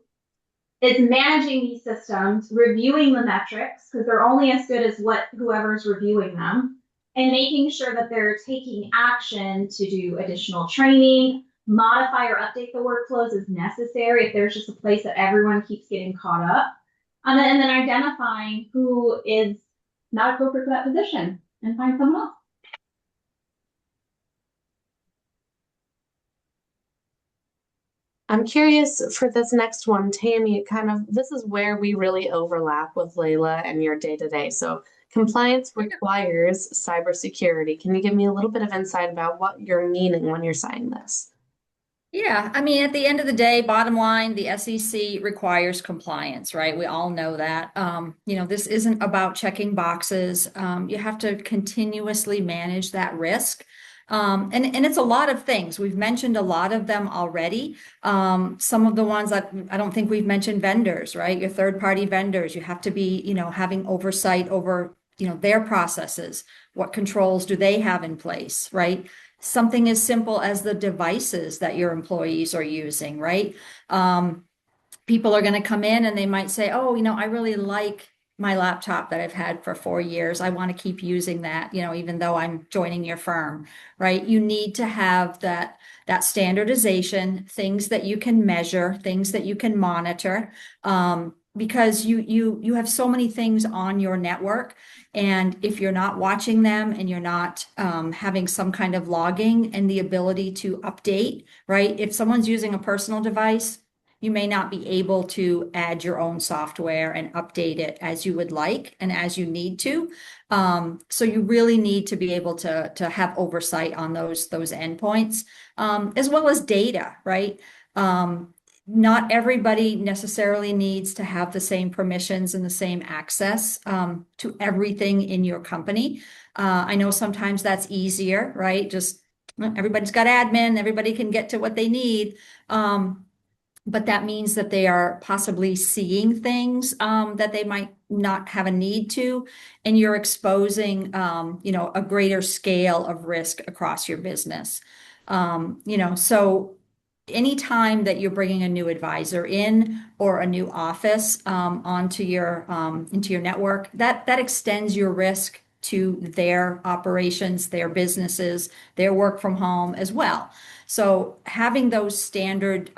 is managing these systems, reviewing the metrics, because they're only as good as whoever's reviewing them, and making sure that they're taking action to do additional training, modify or update the workflows as necessary if there's just a place that everyone keeps getting caught up, and then identifying who is not appropriate for that position and find someone else. I'm curious for this next one, Tammy, this is where we really overlap with Layla and your day-to-day. So compliance requires cybersecurity. Can you give me a little bit of insight about what you're meaning when you're saying this? Yeah, I mean, at the end of the day, bottom line, the SEC requires compliance, right? We all know that. This isn't about checking boxes. You have to continuously manage that risk. And it's a lot of things. We've mentioned a lot of them already. Some of the ones that I don't think we've mentioned: vendors, right? Your third-party vendors. You have to be, having oversight over, their processes. What controls do they have in place, right? Something as simple as the devices that your employees are using, right? People are going to come in and they might say, oh, I really like my laptop that I've had for 4 years. I want to keep using that, even though I'm joining your firm, right? You need to have that standardization, things that you can measure, things that you can monitor, because you have so many things on your network. And if you're not watching them and you're not having some kind of logging and the ability to update, right? If someone's using a personal device, you may not be able to add your own software and update it as you would like and as you need to. So you really need to be able to have oversight on those endpoints, as well as data, right? Not everybody necessarily needs to have the same permissions and the same access to everything in your company. I know sometimes that's easier, right? Just everybody's got admin, everybody can get to what they need. But that means that they are possibly seeing things that they might not have a need to, and you're exposing, a greater scale of risk across your business. So anytime that you're bringing a new advisor in or a new office onto your into your network, that extends your risk to their operations, their businesses, their work from home as well. So having those standard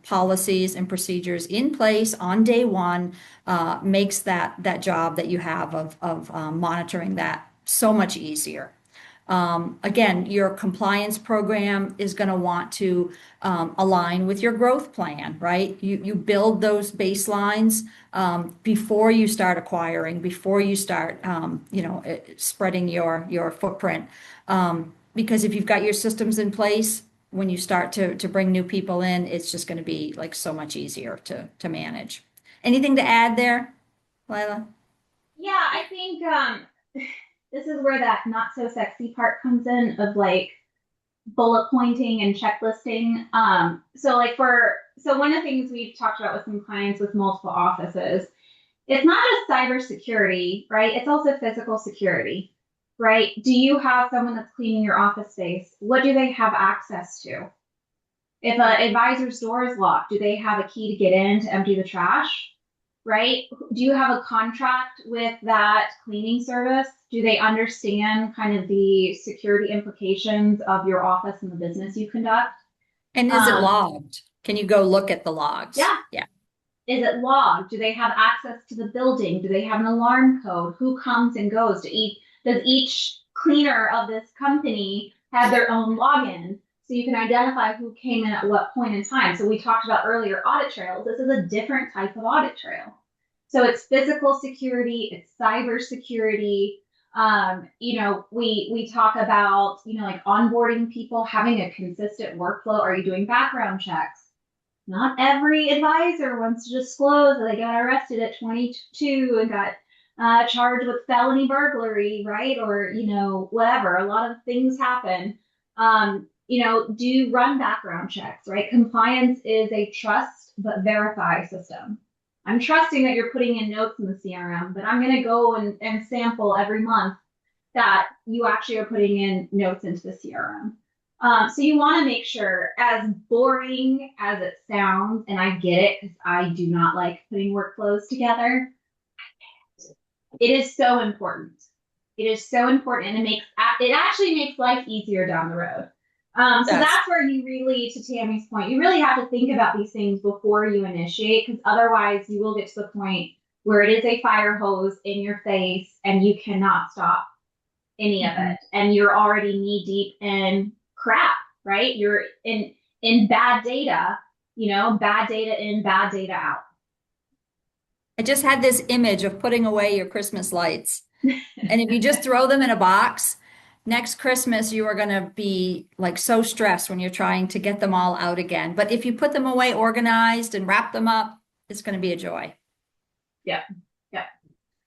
policies and procedures in place on day one makes that job that you have of monitoring that so much easier. Again, your compliance program is going to want to align with your growth plan, right? You build those baselines before you start acquiring, before you start, spreading your footprint. Because if you've got your systems in place, when you start to bring new people in, it's just going to be like so much easier to manage. Anything to add there, Lila? Yeah, I think this is where that not so sexy part comes in of like bullet pointing and checklisting. So one of the things we've talked about with some clients with multiple offices, it's not just cybersecurity, right? It's also physical security, right? Do you have someone that's cleaning your office space? What do they have access to? If an advisor's door is locked, do they have a key to get in to empty the trash? Right? Do you have a contract with that cleaning service? Do they understand kind of the security implications of your office and the business you conduct? And is it logged? Can you go look at the logs? Yeah. Yeah. Is it logged? Do they have access to the building? Do they have an alarm code? Who comes and goes to each? Does each cleaner of this company have their own login? So you can identify who came in at what point in time. So we talked about earlier audit trails. This is a different type of audit trail. So it's physical security, it's cyber security. We talk about, like onboarding people, having a consistent workflow. Are you doing background checks? Not every advisor wants to disclose that they got arrested at 22 and got charged with felony burglary, right? Or, whatever. A lot of things happen. Do run background checks, right? Compliance is a trust but verify system. I'm trusting that you're putting in notes in the CRM, but I'm going to go and sample every month that you actually are putting in notes into the CRM. So you want to make sure, as boring as it sounds, and I get it because I do not like putting workflows together, it is so important. It is so important, and it actually makes life easier down the road. So that's where you really, to Tammy's point, you really have to think about these things before you initiate, because otherwise you will get to the point where it is a fire hose in your face and you cannot stop any of it. And you're already knee deep in crap, right? You're in bad data, bad data in, bad data out. I just had this image of putting away your Christmas lights. And if you just throw them in a box, next Christmas, you are going to be like so stressed when you're trying to get them all out again. But if you put them away organized and wrap them up, it's going to be a joy. Yeah.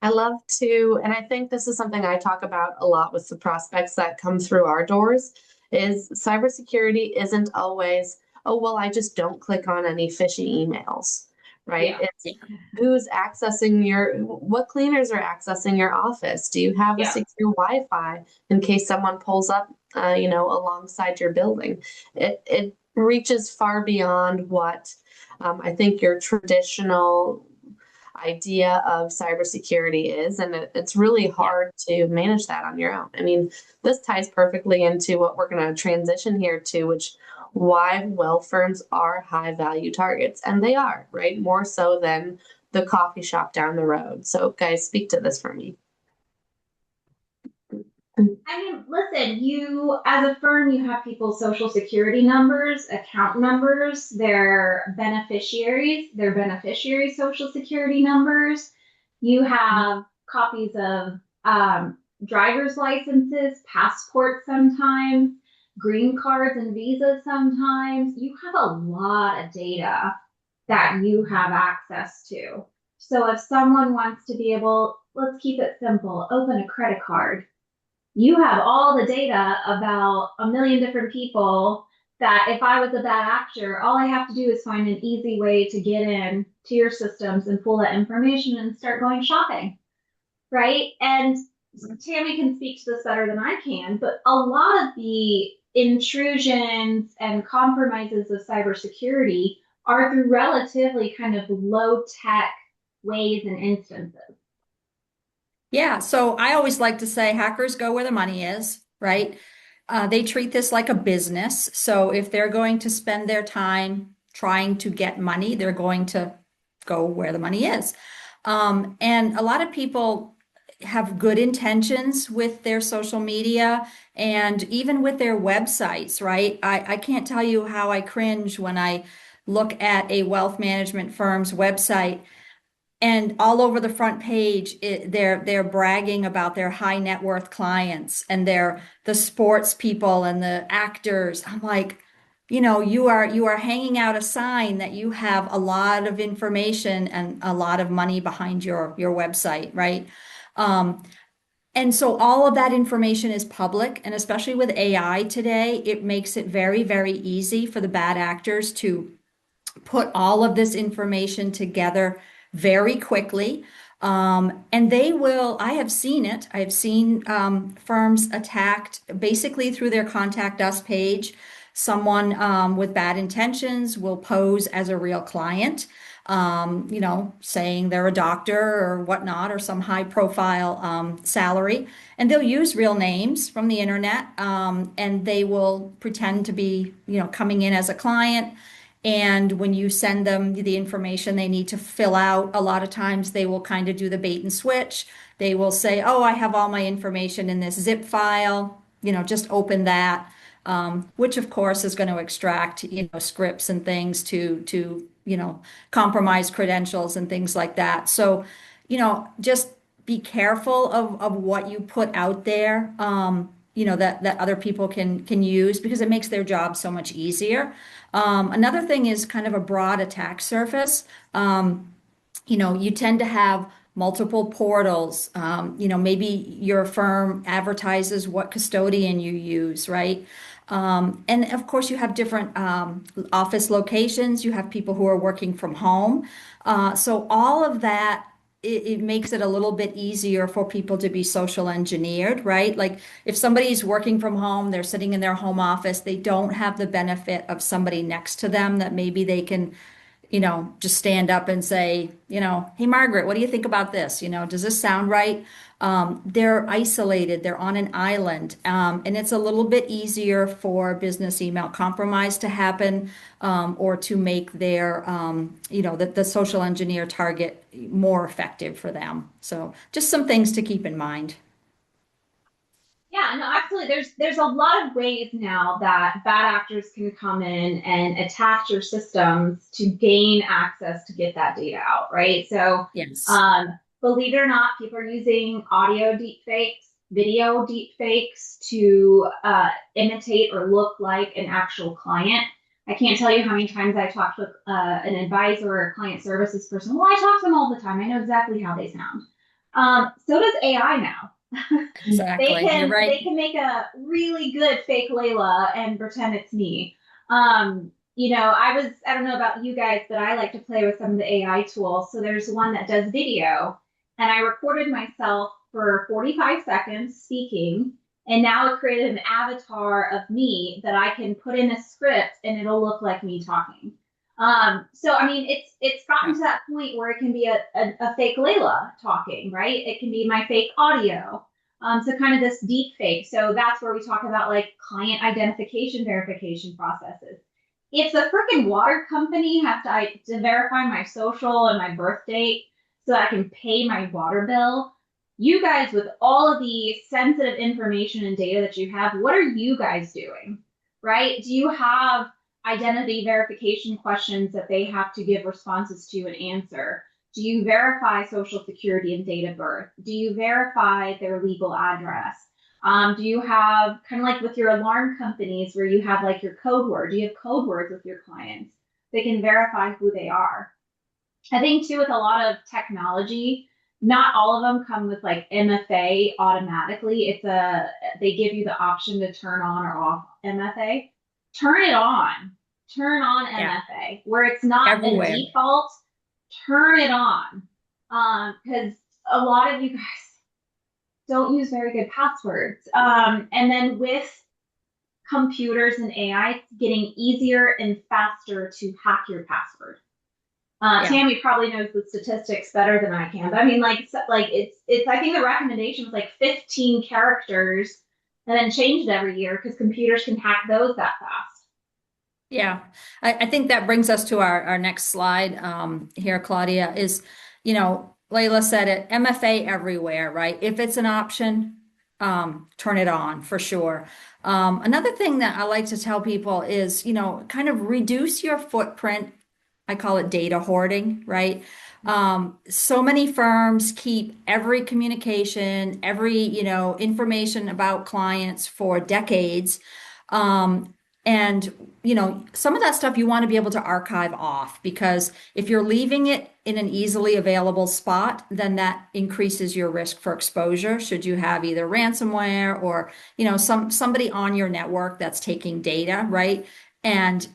I love to, and I think this is something I talk about a lot with the prospects that come through our doors, is cybersecurity isn't always, oh, well, I just don't click on any fishy emails, right? It's who's accessing what cleaners are accessing your office? Do you have a secure Wi-Fi in case someone pulls up, alongside your building? It reaches far beyond what I think your traditional idea of cybersecurity is, and it's really hard to manage that on your own. I mean, this ties perfectly into what we're going to transition here to, which why wealth firms are high value targets, and they are, right? More so than the coffee shop down the road. So guys, speak to this for me. I mean, listen, you, as a firm, you have people's social security numbers, account numbers, their beneficiaries' social security numbers. You have copies of driver's licenses, passports sometimes, green cards and visas sometimes. You have a lot of data that you have access to. So if someone wants to be able, let's keep it simple, open a credit card, you have all the data about a million different people that if I was a bad actor, all I have to do is find an easy way to get in to your systems and pull that information and start going shopping, right? And Tammy can speak to this better than I can, but a lot of the intrusions and compromises of cybersecurity are through relatively kind of low tech ways and instances. Yeah, so I always like to say hackers go where the money is, right? They treat this like a business. So if they're going to spend their time trying to get money, they're going to go where the money is. And a lot of people have good intentions with their social media and even with their websites, right? I can't tell you how I cringe when I look at a wealth management firm's website and all over the front page, they're bragging about their high net worth clients and they're the sports people and the actors. I'm like, you are hanging out a sign that you have a lot of information and a lot of money behind your website, right? Um, and so all of that information is public, and especially with AI today, it makes it very, very easy for the bad actors to put all of this information together very quickly. And they will, I have seen it. I have seen firms attacked basically through their contact us page. Someone with bad intentions will pose as a real client, saying they're a doctor or whatnot, or some high profile salary. And they'll use real names from the internet, and they will pretend to be, coming in as a client. And when you send them the information they need to fill out, a lot of times they will kind of do the bait and switch. They will say, "Oh, I have all my information in this zip file, just open that," which of course is going to extract, scripts and things to compromise credentials and things like that. So, just be careful of what you put out there, that other people can use because it makes their job so much easier. Another thing is kind of a broad attack surface. You tend to have multiple portals. Maybe your firm advertises what custodian you use, right? And of course, you have different office locations. You have people who are working from home. So all of that, it makes it a little bit easier for people to be social engineered, right? Like if somebody's working from home, they're sitting in their home office, they don't have the benefit of somebody next to them that maybe they can just stand up and say, "Hey, Margaret, what do you think about this? Does this sound right?" They're isolated, they're on an island, and it's a little bit easier for business email compromise to happen, or to make their, the social engineer target more effective for them. So just some things to keep in mind. Yeah, no, absolutely. There's a lot of ways now that bad actors can come in and attack your systems to gain access to get that data out, right? So, Yes. believe it or not, people are using audio deepfakes, video deepfakes to imitate or look like an actual client. I can't tell you how many times I talked with an advisor or a client services person. Well, I talk to them all the time. I know exactly how they sound. So does AI now. they Exactly. You're can right. they can make a really good fake Layla and pretend it's me. I don't know about you guys, but I like to play with some of the AI tools. So there's one that does video, and I recorded myself for 45 seconds speaking, and now it created an avatar of me that I can put in a script and it'll look like me talking. So I mean, it's gotten to that point where it can be a fake Layla talking, right? It can be my fake audio. So kind of this deep fake. So that's where we talk about like client identification verification processes. If the freaking water company has to verify my social and my birth date so I can pay my water bill, you guys, with all of the sensitive information and data that you have, what are you guys doing, right? Do you have identity verification questions that they have to give responses to and answer? Do you verify social security and date of birth? Do you verify their legal address? Do you have kind of like with your alarm companies where you have like your code word? Do you have code words with your clients? They can verify who they are. I think too, with a lot of technology, not all of them come with like MFA automatically. They give you the option to turn on or off MFA. Turn it on. Turn on Yeah, MFA where it's not a everywhere. default. Turn it on. Because a lot of you guys don't use very good passwords. And then with computers and AI, it's getting easier and faster to hack your password. Yeah. Tammy probably knows the statistics better than I can. But I mean, like it's. I think the recommendation was like 15 characters, and then changed every year because computers can hack those that fast. Yeah, I think that brings us to our next slide here, Claudia, is, Layla said it, MFA everywhere, right? If it's an option, turn it on for sure. Another thing that I like to tell people is, kind of reduce your footprint. I call it data hoarding, right? So many firms keep every communication, every, information about clients for decades. Um, and, some of that stuff you want to be able to archive off because if you're leaving it in an easily available spot, then that increases your risk for exposure should you have either ransomware or, somebody on your network that's taking data, right? And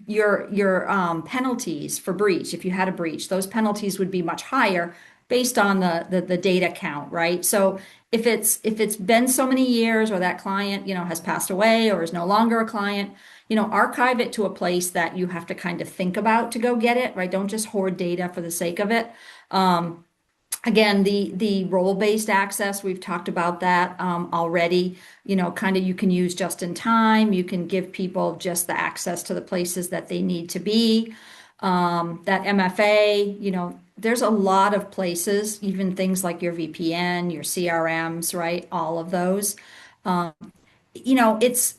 your penalties for breach, if you had a breach, those penalties would be much higher based on the data count, right? So if it's been so many years or that client, has passed away or is no longer a client, archive it to a place that you have to kind of think about to go get it, right? Don't just hoard data for the sake of it. Again, the role-based access, we've talked about that already. Kind of you can use just in time. You can give people just the access to the places that they need to be. That MFA, there's a lot of places, even things like your VPN, your CRMs, right? All of those. Um, it's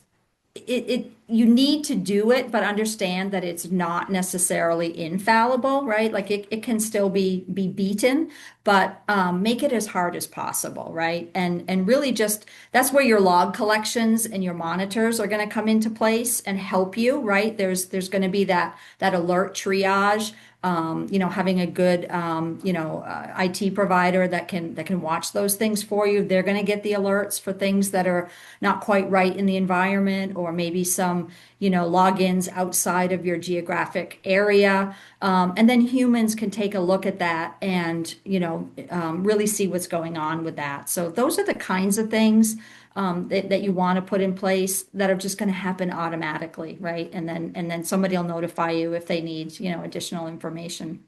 you need to do it, but understand that it's not necessarily infallible, right? Like it can still be beaten, but make it as hard as possible, right? And really just that's where your log collections and your monitors are going to come into place and help you, right? There's going to be that alert triage. Having a good, IT provider that can watch those things for you. They're going to get the alerts for things that are not quite right in the environment, or maybe some, logins outside of your geographic area. And then humans can take a look at that and, really see what's going on with that. So those are the kinds of things that you want to put in place that are just going to happen automatically, right? And then somebody will notify you if they need, additional information.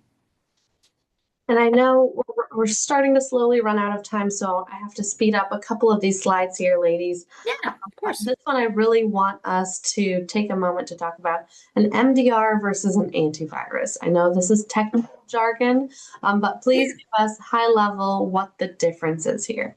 And I know we're starting to slowly run out of time, so I have to speed up a couple of these slides here, ladies. Yeah, of course. This one I really want us to take a moment to talk about an MDR versus an antivirus. I know this is technical jargon, but please give us high level what the difference is here.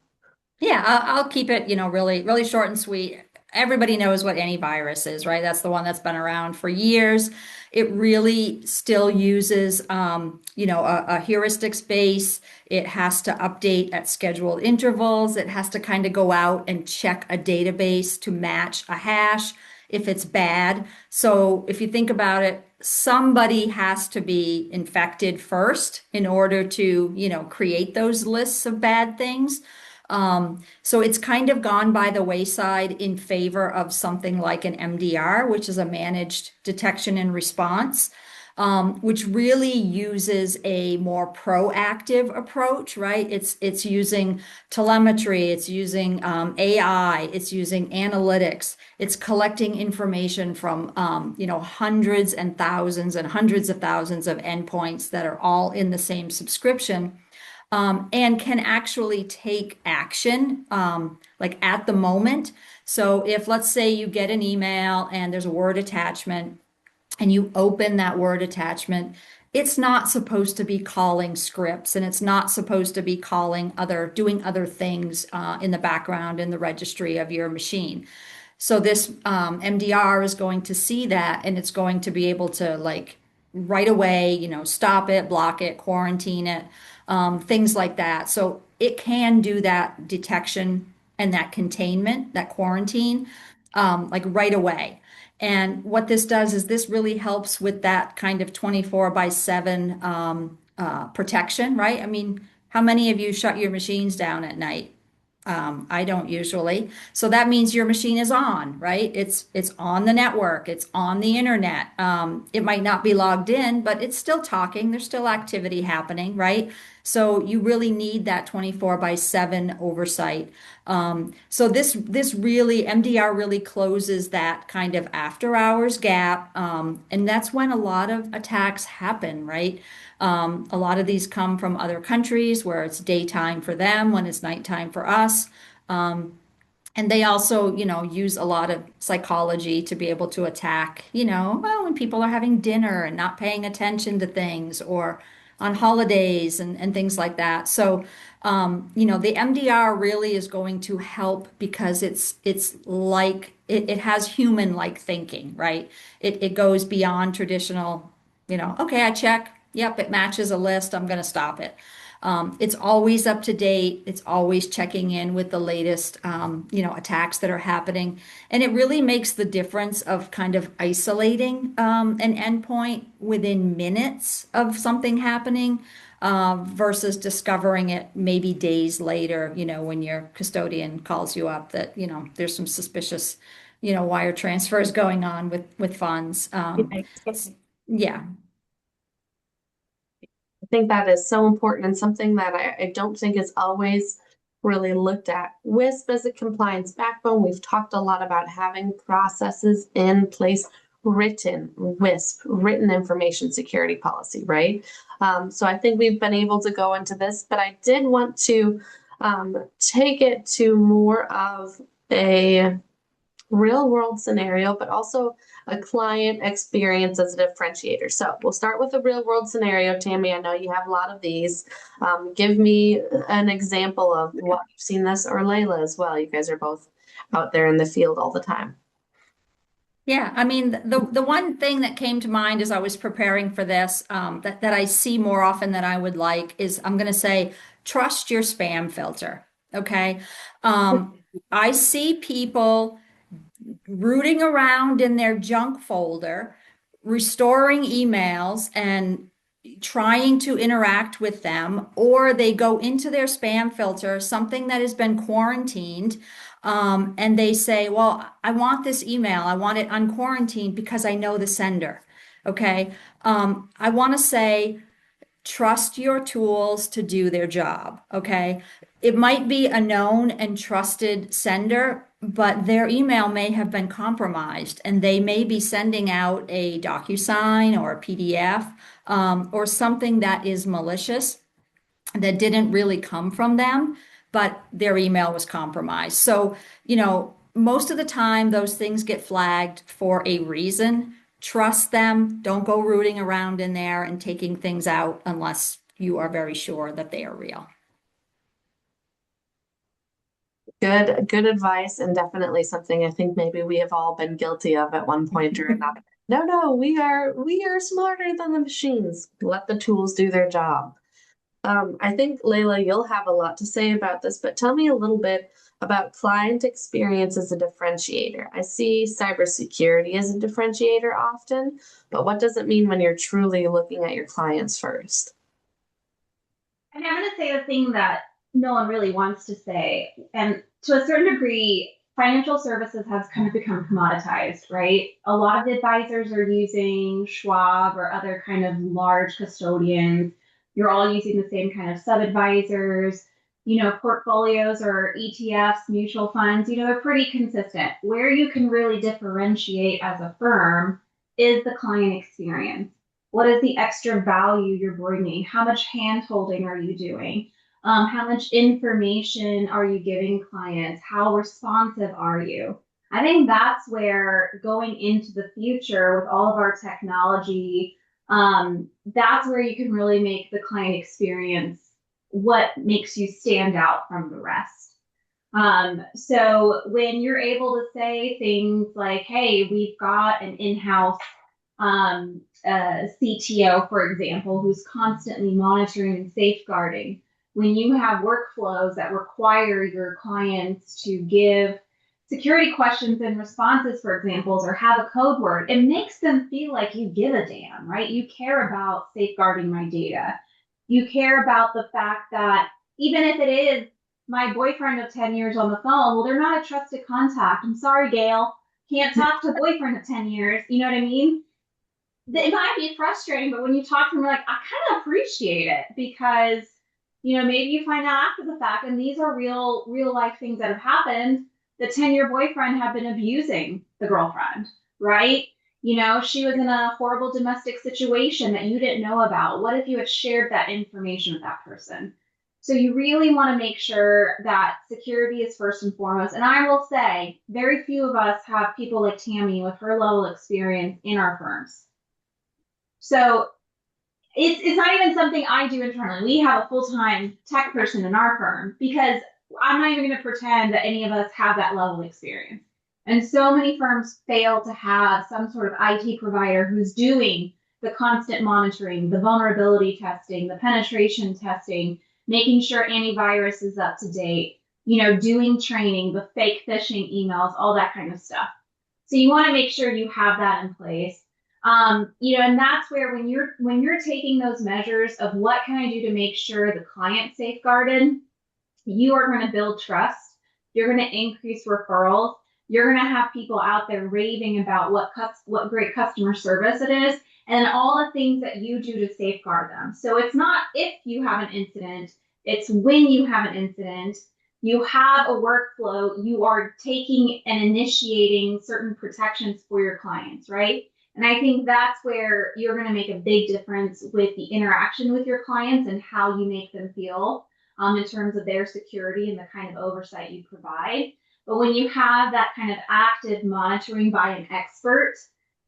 Yeah, I'll keep it, really, really short and sweet. Everybody knows what antivirus is, right? That's the one that's been around for years. It really still uses, a heuristics base. It has to update at scheduled intervals. It has to kind of go out and check a database to match a hash if it's bad. So if you think about it, somebody has to be infected first in order to, create those lists of bad things. So it's kind of gone by the wayside in favor of something like an MDR, which is a managed detection and response, which really uses a more proactive approach, right? It's using telemetry, it's using AI, it's using analytics, it's collecting information from hundreds and hundreds of thousands of endpoints that are all in the same subscription, and can actually take action like at the moment. So if, let's say, you get an email and there's a Word attachment and you open that Word attachment, it's not supposed to be calling scripts, and it's not supposed to be doing other things in the background in the registry of your machine. So this MDR is going to see that, and it's going to be able to like right away, stop it, block it, quarantine it, things like that. So it can do that detection and that containment, that quarantine, like right away. And what this does is this really helps with that kind of 24 by 7 protection, right? I mean, how many of you shut your machines down at night? I don't usually. So that means your machine is on, right? It's on the network, it's on the internet. It might not be logged in, but it's still talking. There's still activity happening, right? So you really need that 24 by 7 oversight. So this really MDR really closes that kind of after hours gap, and that's when a lot of attacks happen, right? A lot of these come from other countries where it's daytime for them when it's nighttime for us. And they also, use a lot of psychology to be able to attack, well, when people are having dinner and not paying attention to things or on holidays and things like that. So, the MDR really is going to help because it's like it has human-like thinking, right? It goes beyond traditional, okay, I check. Yep, it matches a list. I'm going to stop it. It's always up to date. It's always checking in with the latest, attacks that are happening. And it really makes the difference of kind of isolating an endpoint within minutes of something happening versus discovering it maybe days later, when your custodian calls you up that, there's some suspicious, wire transfers going on with funds. Yeah. I think that is so important and something that I don't think is always really looked at. WISP as a compliance backbone, we've talked a lot about having processes in place, written WISP, written information security policy, right? So I think we've been able to go into this, but I did want to take it to more of a real world scenario, but also a client experience as a differentiator. So we'll start with a real world scenario. Tammy, I know you have a lot of these. Give me an example of what you've seen this, or Layla as well. You guys are both out there in the field all the time. Yeah, I mean, the one thing that came to mind as I was preparing for this, that I see more often than I would like is I'm going to say, trust your spam filter. Okay. I see people rooting around in their junk folder, restoring emails and trying to interact with them, or they go into their spam filter, something that has been quarantined, and they say, well, I want this email, I want it unquarantined because I know the sender. Okay. I want to say, trust your tools to do their job. Okay. It might be a known and trusted sender, but their email may have been compromised and they may be sending out a DocuSign or a PDF, or something that is malicious that didn't really come from them, but their email was compromised. So, most of the time those things get flagged for a reason. Trust them. Don't go rooting around in there and taking things out unless you are very sure that they are real. Good advice, and definitely something I think maybe we have all been guilty of at one point or another. No, we are smarter than the machines. Let the tools do their job. I think, Layla, you'll have a lot to say about this, but tell me a little bit about client experience as a differentiator. I see cybersecurity as a differentiator often, but what does it mean when you're truly looking at your clients first? And I'm going to say the thing that no one really wants to say. And to a certain degree, financial services has kind of become commoditized, right? A lot of the advisors are using Schwab or other kind of large custodians. You're all using the same kind of sub-advisors. Portfolios or ETFs, mutual funds, they're pretty consistent. Where you can really differentiate as a firm is the client experience. What is the extra value you're bringing? How much hand holding are you doing? How much information are you giving clients? How responsive are you? I think that's where going into the future with all of our technology, That's where you can really make the client experience what makes you stand out from the rest. So when you're able to say things like, hey, we've got an in-house CTO, for example, who's constantly monitoring and safeguarding, when you have workflows that require your clients to give security questions and responses, for examples, or have a code word, it makes them feel like you give a damn, right? You care about safeguarding my data. You care about the fact that even if it is my boyfriend of 10 years on the phone, well, they're not a trusted contact. I'm sorry, Gail. Can't talk to a boyfriend of 10 years. You know what I mean? It might be frustrating, but when you talk to them, you're like, I kind of appreciate it because, maybe you find out after the fact, and these are real life things that have happened. The 10-year boyfriend had been abusing the girlfriend, right? She was in a horrible domestic situation that you didn't know about. What if you had shared that information with that person? So you really want to make sure that security is first and foremost. And I will say, very few of us have people like Tammy with her level of experience in our firms. So it's not even something I do internally. We have a full-time tech person in our firm because I'm not even going to pretend that any of us have that level of experience. And so many firms fail to have some sort of IT provider who's doing the constant monitoring, the vulnerability testing, the penetration testing, making sure antivirus is up to date, doing training, the fake phishing emails, all that kind of stuff. So you want to make sure you have that in place. And that's where when you're taking those measures of what can I do to make sure the client's safeguarded, you are going to build trust. You're going to increase referrals. You're going to have people out there raving about what great customer service it is and all the things that you do to safeguard them. So it's not if you have an incident, it's when you have an incident. You have a workflow, you are taking and initiating certain protections for your clients, right? And I think that's where you're going to make a big difference with the interaction with your clients and how you make them feel in terms of their security and the kind of oversight you provide. But when you have that kind of active monitoring by an expert,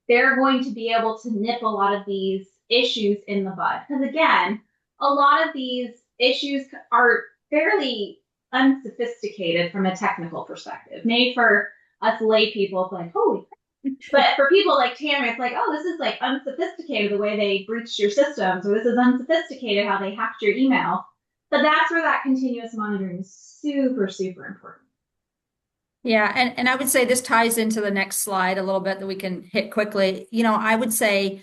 they're going to be able to nip a lot of these issues in the bud. Because again, a lot of these issues are fairly unsophisticated from a technical perspective. Maybe for us lay people, it's like, holy. But for people like Tammy, it's like, oh, this is like unsophisticated the way they breached your systems, or this is unsophisticated how they hacked your email. But that's where that continuous monitoring is super, super important. Yeah, and I would say this ties into the next slide a little bit that we can hit quickly. I would say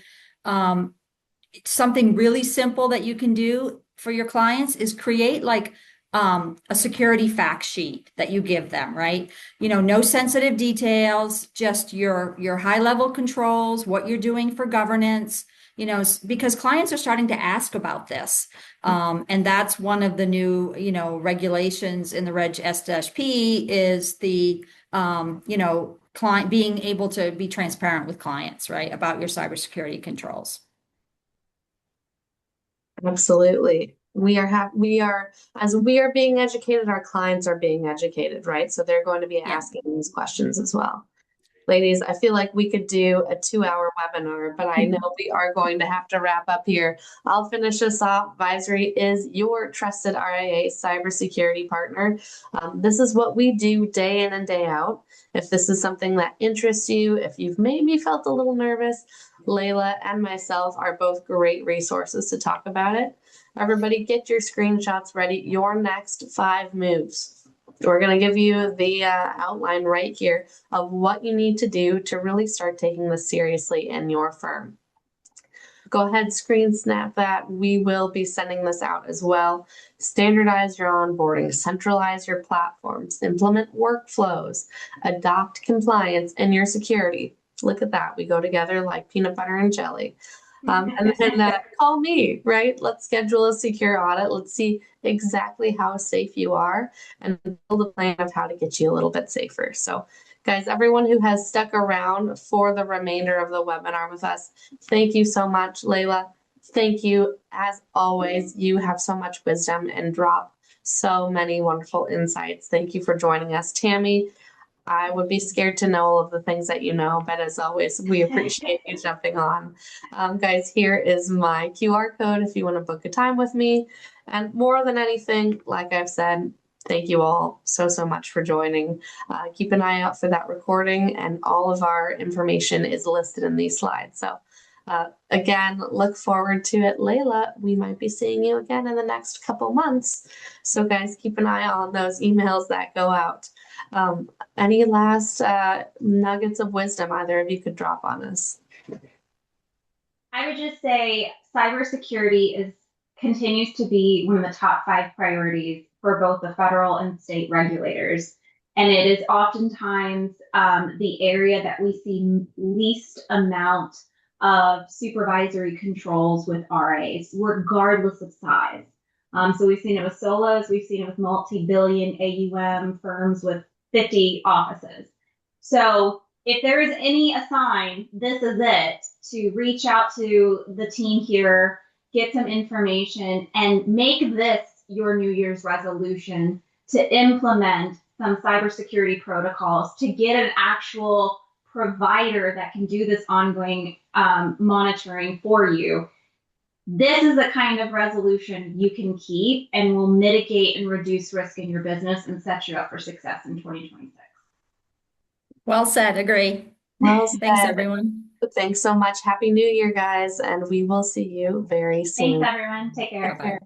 something really simple that you can do for your clients is create like a security fact sheet that you give them, right? No sensitive details, just your high level controls, what you're doing for governance, because clients are starting to ask about this. And that's one of the new, regulations in the Reg S-P is the, client being able to be transparent with clients, right, about your cybersecurity controls. Absolutely. As we are being educated, our clients are being educated, right? So they're going to be asking these questions as well. Ladies, I feel like we could do a 2-hour webinar, but I know we are going to have to wrap up here. I'll finish this off. Advisory is your trusted RIA cybersecurity partner. This is what we do day in and day out. If this is something that interests you, if you've maybe felt a little nervous, Layla and myself are both great resources to talk about it. Everybody get your screenshots ready. Your next 5 moves. We're going to give you the outline right here of what you need to do to really start taking this seriously in your firm. Go ahead, screen snap that. We will be sending this out as well. Standardize your onboarding, centralize your platforms, implement workflows, adopt compliance and your security. Look at that. We go together like peanut butter and jelly. And then call me, right? Let's schedule a secure audit. Let's see exactly how safe you are and build a plan of how to get you a little bit safer. So guys, everyone who has stuck around for the remainder of the webinar with us, thank you so much. Layla, thank you. As always, you have so much wisdom and drop so many wonderful insights. Thank you for joining us. Tammy, I would be scared to know all of the things that you know, but as always, we appreciate you jumping on. Guys, here is my QR code if you want to book a time with me. And more than anything, like I've said, thank you all so, so much for joining. Keep an eye out for that recording, and all of our information is listed in these slides. So again, look forward to it. Layla, we might be seeing you again in the next couple months. So guys, keep an eye on those emails that go out. Any last nuggets of wisdom either of you could drop on us? I would just say cybersecurity continues to be one of the top 5 priorities for both the federal and state regulators. And it is oftentimes the area that we see least amount of supervisory controls with RAs, regardless of size. So we've seen it with solos, we've seen it with multi-billion AUM firms with 50 offices. So if there is any assign, this is it, to reach out to the team here, get some information, and make this your New Year's resolution to implement some cybersecurity protocols to get an actual provider that can do this ongoing monitoring for you. This is the kind of resolution you can keep and will mitigate and reduce risk in your business and set you up for success in 2026. Well said. Agree. Well Thanks, said. everyone. Thanks so much. Happy New Year, guys, and we will see you very soon. Thanks, everyone. Take care. Bye-bye.